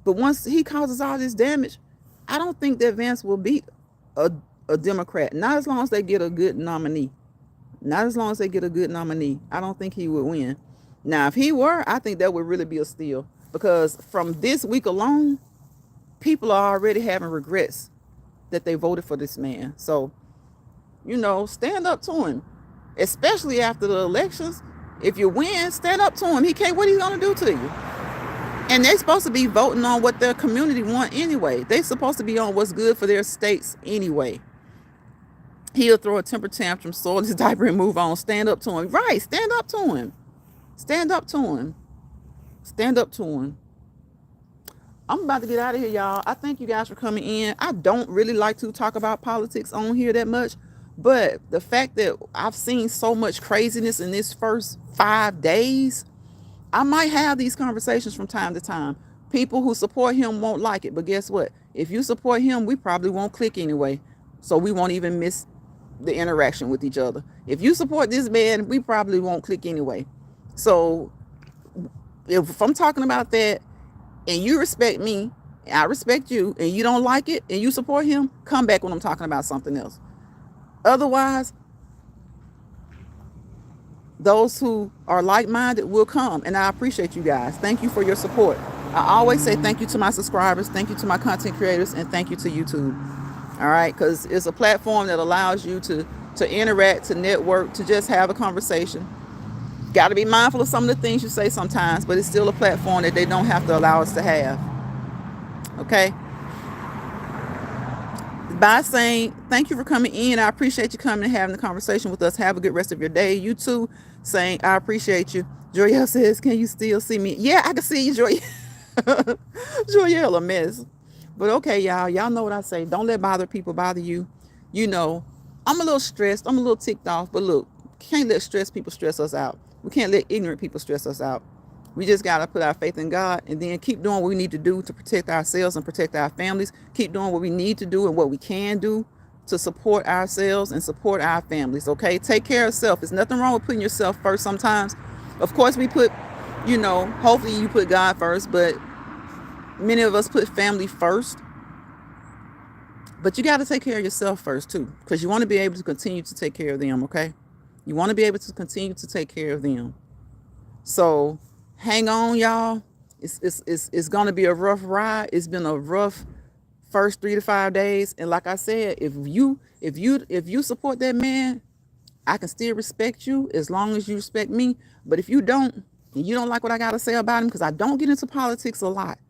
But once he causes all this damage, I don't think that Vance will beat a Democrat. Not as long as they get a good nominee. Not as long as they get a good nominee. I don't think he would win. Now, if he were, I think that would really be a steal. Because from this week alone, people are already having regrets that they voted for this man. So, stand up to him. Especially after the elections. If you win, stand up to him. He can't, what he's going to do to you? And they're supposed to be voting on what their community want anyway. They're supposed to be on what's good for their states anyway. He'll throw a temper tantrum, soil his diaper, and move on. Stand up to him. Right, stand up to him. Stand up to him. Stand up to him. I'm about to get out of here, y'all. I thank you guys for coming in. I don't really like to talk about politics on here that much. But the fact that I've seen so much craziness in this first 5 days, I might have these conversations from time to time. People who support him won't like it. But guess what? If you support him, we probably won't click anyway. So we won't even miss the interaction with each other. If you support this man, we probably won't click anyway. So if I'm talking about that and you respect me, I respect you, and you don't like it and you support him, come back when I'm talking about something else. Otherwise, those who are like-minded will come, and I appreciate you guys. Thank you for your support. I always say thank you to my subscribers, thank you to my content creators, and thank you to YouTube. All right, because it's a platform that allows you to interact, to network, to just have a conversation. Got to be mindful of some of the things you say sometimes, but it's still a platform that they don't have to allow us to have. Okay? By saying thank you for coming in, I appreciate you coming and having the conversation with us. Have a good rest of your day. You too, saying I appreciate you. Joyelle says, can you still see me? Yeah, I can see you, Joyelle. Joyelle, a mess. But okay, y'all know what I say. Don't let people bother you. I'm a little stressed. I'm a little ticked off. But look, can't let stressed people stress us out. We can't let ignorant people stress us out. We just got to put our faith in God and then keep doing what we need to do to protect ourselves and protect our families. Keep doing what we need to do and what we can do to support ourselves and support our families, okay? Take care of self. There's nothing wrong with putting yourself first sometimes. Of course, we put, hopefully you put God first, but many of us put family first. But you got to take care of yourself first, too, because you want to be able to continue to take care of them, okay? You want to be able to continue to take care of them. So hang on, y'all. It's going to be a rough ride. It's been a rough first 3 to 5 days. And like I said, if you support that man, I can still respect you as long as you respect me. But if you don't, and you don't like what I got to say about him, because I don't get into politics a lot,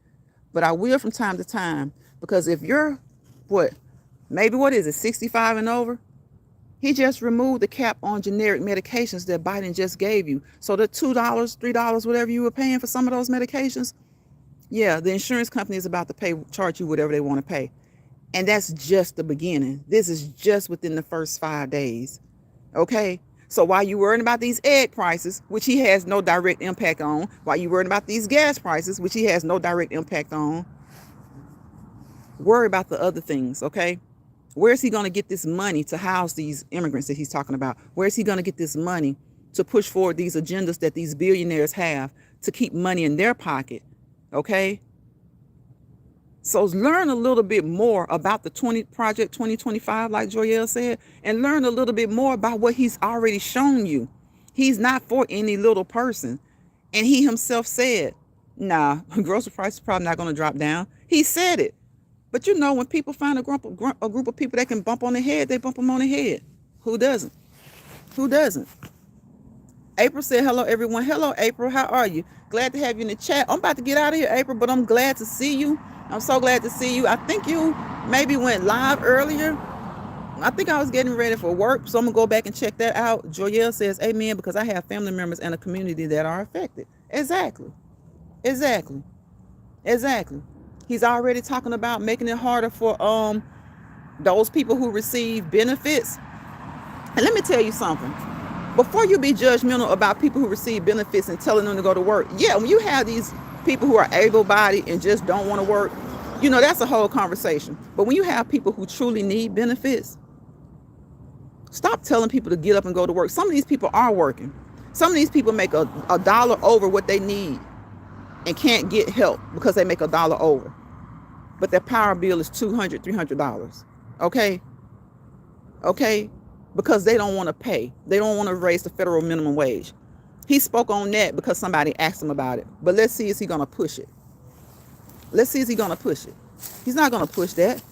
but I will from time to time, because if you're, maybe 65 and over, he just removed the cap on generic medications that Biden just gave you. So the $2, $3, whatever you were paying for some of those medications, yeah, the insurance company is about to charge you whatever they want to pay. And that's just the beginning. This is just within the first 5 days. Okay? So while you're worrying about these egg prices, which he has no direct impact on, while you're worrying about these gas prices, which he has no direct impact on, worry about the other things, okay? Where is he going to get this money to house these immigrants that he's talking about? Where is he going to get this money to push forward these agendas that these billionaires have to keep money in their pocket? Okay? So learn a little bit more about the Project 2025, like Joyelle said, and learn a little bit more about what he's already shown you. He's not for any little person. And he himself said, nah, grocery prices probably not going to drop down. He said it. But when people find a group of people that can bump on the head, they bump them on the head. Who doesn't? Who doesn't? April said, hello, everyone. Hello, April. How are you? Glad to have you in the chat. I'm about to get out of here, April, but I'm glad to see you. I'm so glad to see you. I think you maybe went live earlier. I think I was getting ready for work, so I'm going to go back and check that out. Joyelle says, amen, because I have family members in a community that are affected. Exactly. He's already talking about making it harder for those people who receive benefits. And let me tell you something. Before you be judgmental about people who receive benefits and telling them to go to work, yeah, when you have these people who are able-bodied and just don't want to work, You know, that's a whole conversation. But when you have people who truly need benefits, stop telling people to get up and go to work. Some of these people are working. Some of these people make a dollar over what they need and can't get help because they make a dollar over. But their power bill is $200, $300. Okay? Okay? Because they don't want to pay. They don't want to raise the federal minimum wage. He spoke on that because somebody asked him about it. But let's see, is he going to push it? Let's see, is he going to push it? He's not going to push that.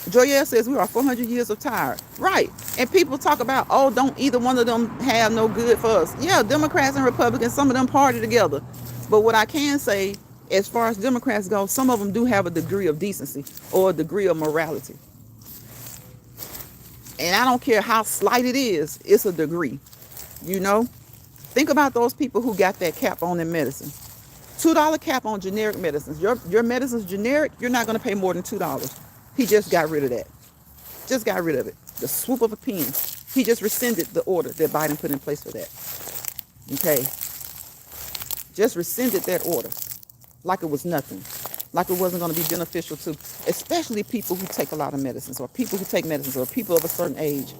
Joyelle says we are 400 years of tired. Right. And people talk about, oh, don't either one of them have no good for us. Yeah, Democrats and Republicans, some of them party together. But what I can say, as far as Democrats go, some of them do have a degree of decency or a degree of morality. And I don't care how slight it is, it's a degree. You know? Think about those people who got that cap on their medicine. $2 cap on generic medicines. Your medicine's generic, you're not going to pay more than $2. He just got rid of that. Just got rid of it. The swoop of a pen. He just rescinded the order that Biden put in place for that. Okay? Just rescinded that order. Like it was nothing. Like it wasn't going to be beneficial to, especially people who take a lot of medicines, or people who take medicines, or people of a certain age.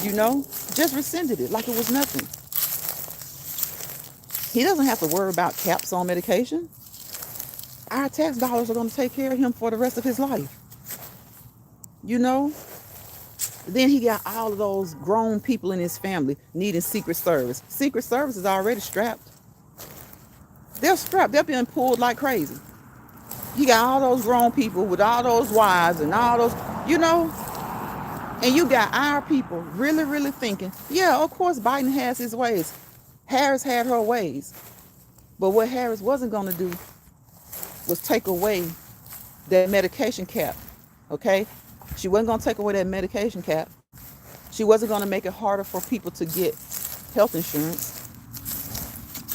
You know? Just rescinded it like it was nothing. He doesn't have to worry about caps on medication. Our tax dollars are going to take care of him for the rest of his life. You know? Then he got all of those grown people in his family needing Secret Service. Secret Service is already strapped. They're strapped. They're being pulled like crazy. He got all those grown people with all those wives and all those, you know? And you got our people really, really thinking, yeah, of course Biden has his ways. Harris had her ways. But what Harris wasn't going to do was take away that medication cap. Okay? She wasn't going to take away that medication cap. She wasn't going to make it harder for people to get health insurance.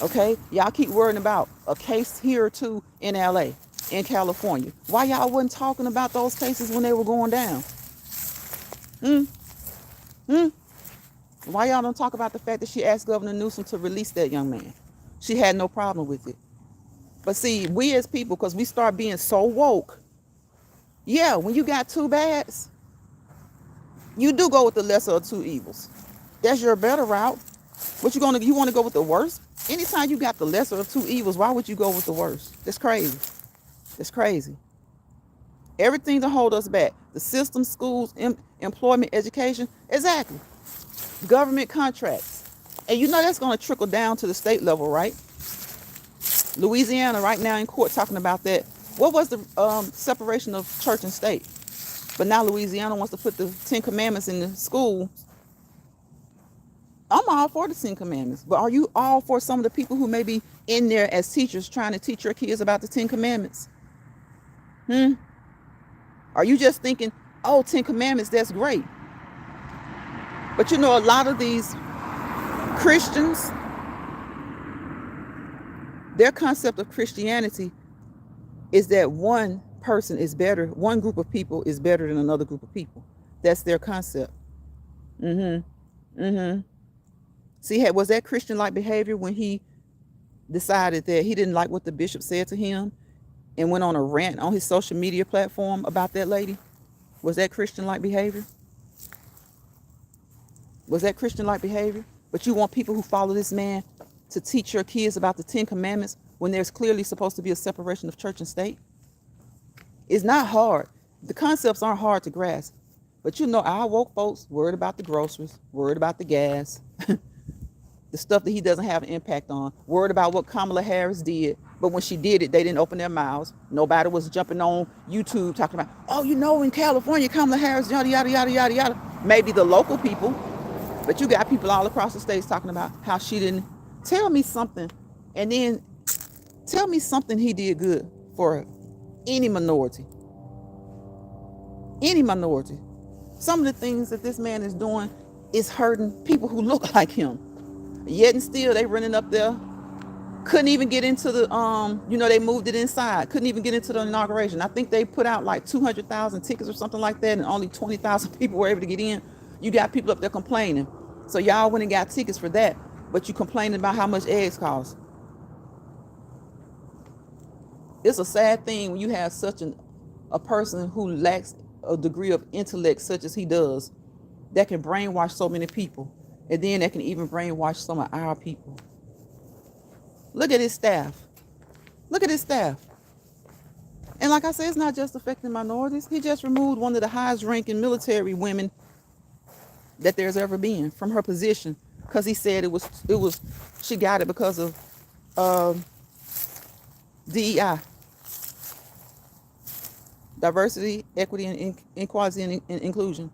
Okay? Y'all keep worrying about a case here or two in LA, in California. Why y'all wasn't talking about those cases when they were going down? Why y'all don't talk about the fact that she asked Governor Newsom to release that young man? She had no problem with it. But see, we as people, because we start being so woke, yeah, when you got two bads, you do go with the lesser of two evils. That's your better route. What you want to go with the worst? Anytime you got the lesser of two evils, why would you go with the worst? That's crazy. It's crazy. Everything to hold us back. The system, schools, employment, education. Exactly. Government contracts. And you know that's going to trickle down to the state level, right? Louisiana right now in court talking about that. What was the separation of church and state? But now Louisiana wants to put the 10 Commandments in the school. I'm all for the 10 Commandments. But are you all for some of the people who may be in there as teachers trying to teach your kids about the 10 Commandments? Are you just thinking, oh, 10 Commandments, that's great. But you know, a lot of these Christians, their concept of Christianity is that one person is better, one group of people is better than another group of people. That's their concept. See, was that Christian-like behavior when he decided that he didn't like what the bishop said to him and went on a rant on his social media platform about that lady? Was that Christian-like behavior? Was that Christian-like behavior? But you want people who follow this man to teach your kids about the 10 Commandments when there's clearly supposed to be a separation of church and state? It's not hard. The concepts aren't hard to grasp. But you know, our woke folks worried about the groceries, worried about the gas, the stuff that he doesn't have an impact on, worried about what Kamala Harris did. But when she did it, they didn't open their mouths. Nobody was jumping on YouTube talking about, oh, you know, in California, Kamala Harris, yada, yada, yada, yada, yada. Maybe the local people, but you got people all across the states talking about how she didn't. Tell me something, and then tell me something he did good for any minority. Any minority. Some of the things that this man is doing is hurting people who look like him. Yet and still, they running up there. Couldn't even get into the, they moved it inside. Couldn't even get into the inauguration. I think they put out like 200,000 tickets or something like that, and only 20,000 people were able to get in. You got people up there complaining. So y'all went and got tickets for that, but you complaining about how much eggs cost. It's a sad thing when you have such a person who lacks a degree of intellect such as he does, that can brainwash so many people, and then that can even brainwash some of our people. Look at his staff. Look at his staff. And like I said, it's not just affecting minorities. He just removed one of the highest ranking military women that there's ever been from her position, because he said it was she got it because of DEI, diversity, equity, and equality and inclusion.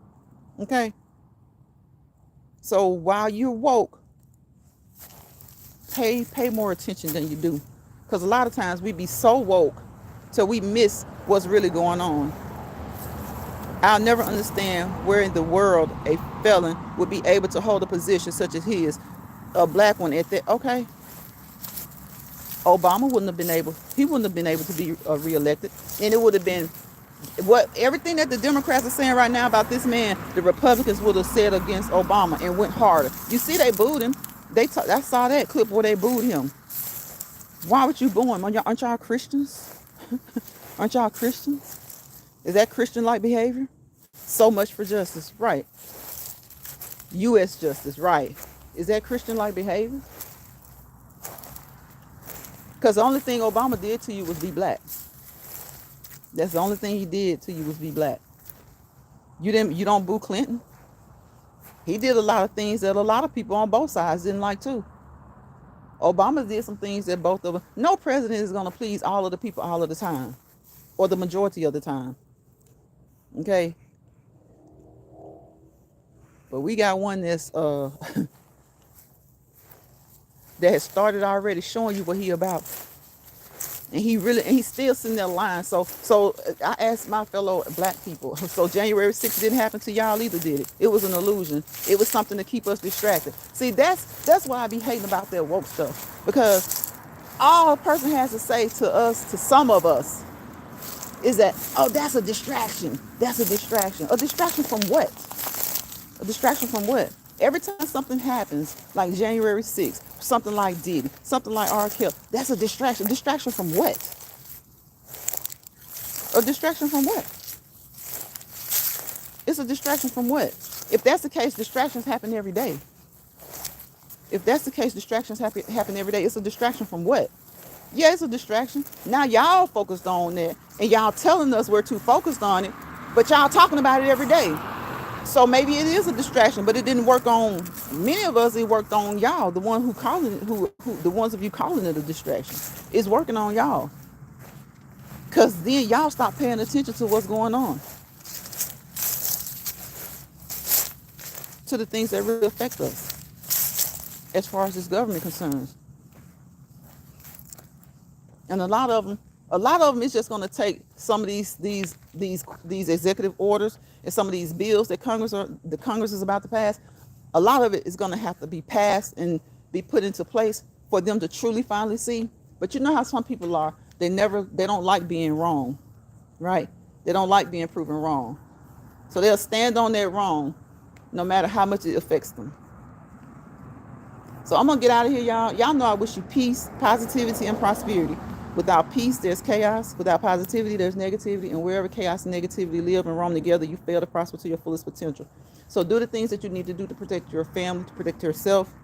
Okay. So while you're woke, pay more attention than you do, because a lot of times we be so woke till we miss what's really going on. I'll never understand where in the world a felon would be able to hold a position such as his, a black one at that. Okay, Obama wouldn't have been able. He wouldn't have been able to be reelected, and it would have been what everything that the Democrats are saying right now about this man. The Republicans would have said against Obama and went harder. You see, they booed him. I saw that clip where they booed him. Why would you boo him? Aren't y'all Christians? Aren't y'all Christians? Is that Christian-like behavior? So much for justice, right? U.S. justice, right? Is that Christian-like behavior? Because the only thing Obama did to you was be black. That's the only thing he did to you was be black. You don't boo Clinton. He did a lot of things that a lot of people on both sides didn't like too. Obama did some things that both of them. No president is going to please all of the people all of the time, or the majority of the time. Okay. But we got one that's that has started already showing you what he about. And he's still sitting there lying. So I asked my fellow black people, so January 6th didn't happen to y'all either, did it? It was an illusion. It was something to keep us distracted. See, that's why I be hating about that woke stuff. Because all a person has to say to us, to some of us, is that, oh, that's a distraction. That's a distraction. A distraction from what? A distraction from what? Every time something happens, like January 6th, something like Diddy, something like R. Kelly, that's a distraction. Distraction from what? A distraction from what? It's a distraction from what? If that's the case, distractions happen every day. If that's the case, distractions happen every day. It's a distraction from what? Yeah, it's a distraction. Now y'all focused on that, and y'all telling us we're too focused on it, but y'all talking about it every day. So maybe it is a distraction, but it didn't work on many of us. It worked on y'all, the one who calling it, who the ones of you calling it a distraction. It's working on y'all, because then y'all stop paying attention to what's going on, to the things that really affect us, as far as this government concerns. And a lot of them is just going to take some of these executive orders and some of these bills that the Congress is about to pass. A lot of it is going to have to be passed and be put into place for them to truly finally see. But you know how some people are. They don't like being wrong, right? They don't like being proven wrong. So they'll stand on their wrong no matter how much it affects them. So I'm going to get out of here, y'all. Y'all know I wish you peace, positivity, and prosperity. Without peace, there's chaos. Without positivity, there's negativity. And wherever chaos and negativity live and roam together, you fail to prosper to your fullest potential. So do the things that you need to do to protect your family, to protect yourself.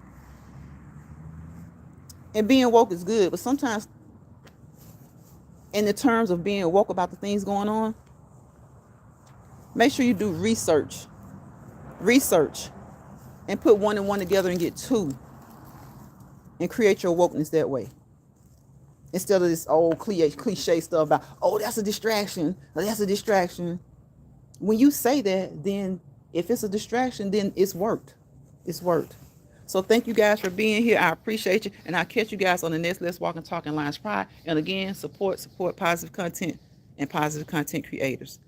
And being woke is good, but sometimes in the terms of being woke about the things going on, make sure you do research, and put one and one together and get two, and create your wokeness that way. Instead of this old cliche stuff about, oh, that's a distraction. Oh, that's a distraction. When you say that, then if it's a distraction, then it's worked. It's worked. So thank you guys for being here. I appreciate you. And I'll catch you guys on the next Let's Walk and Talk in Lions Pride. And again, support positive content and positive content creators.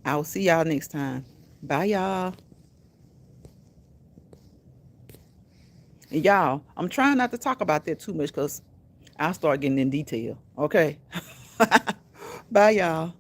I will see y'all next time. Bye, y'all. And y'all, I'm trying not to talk about that too much because I'll start getting in detail. Okay. Bye, y'all.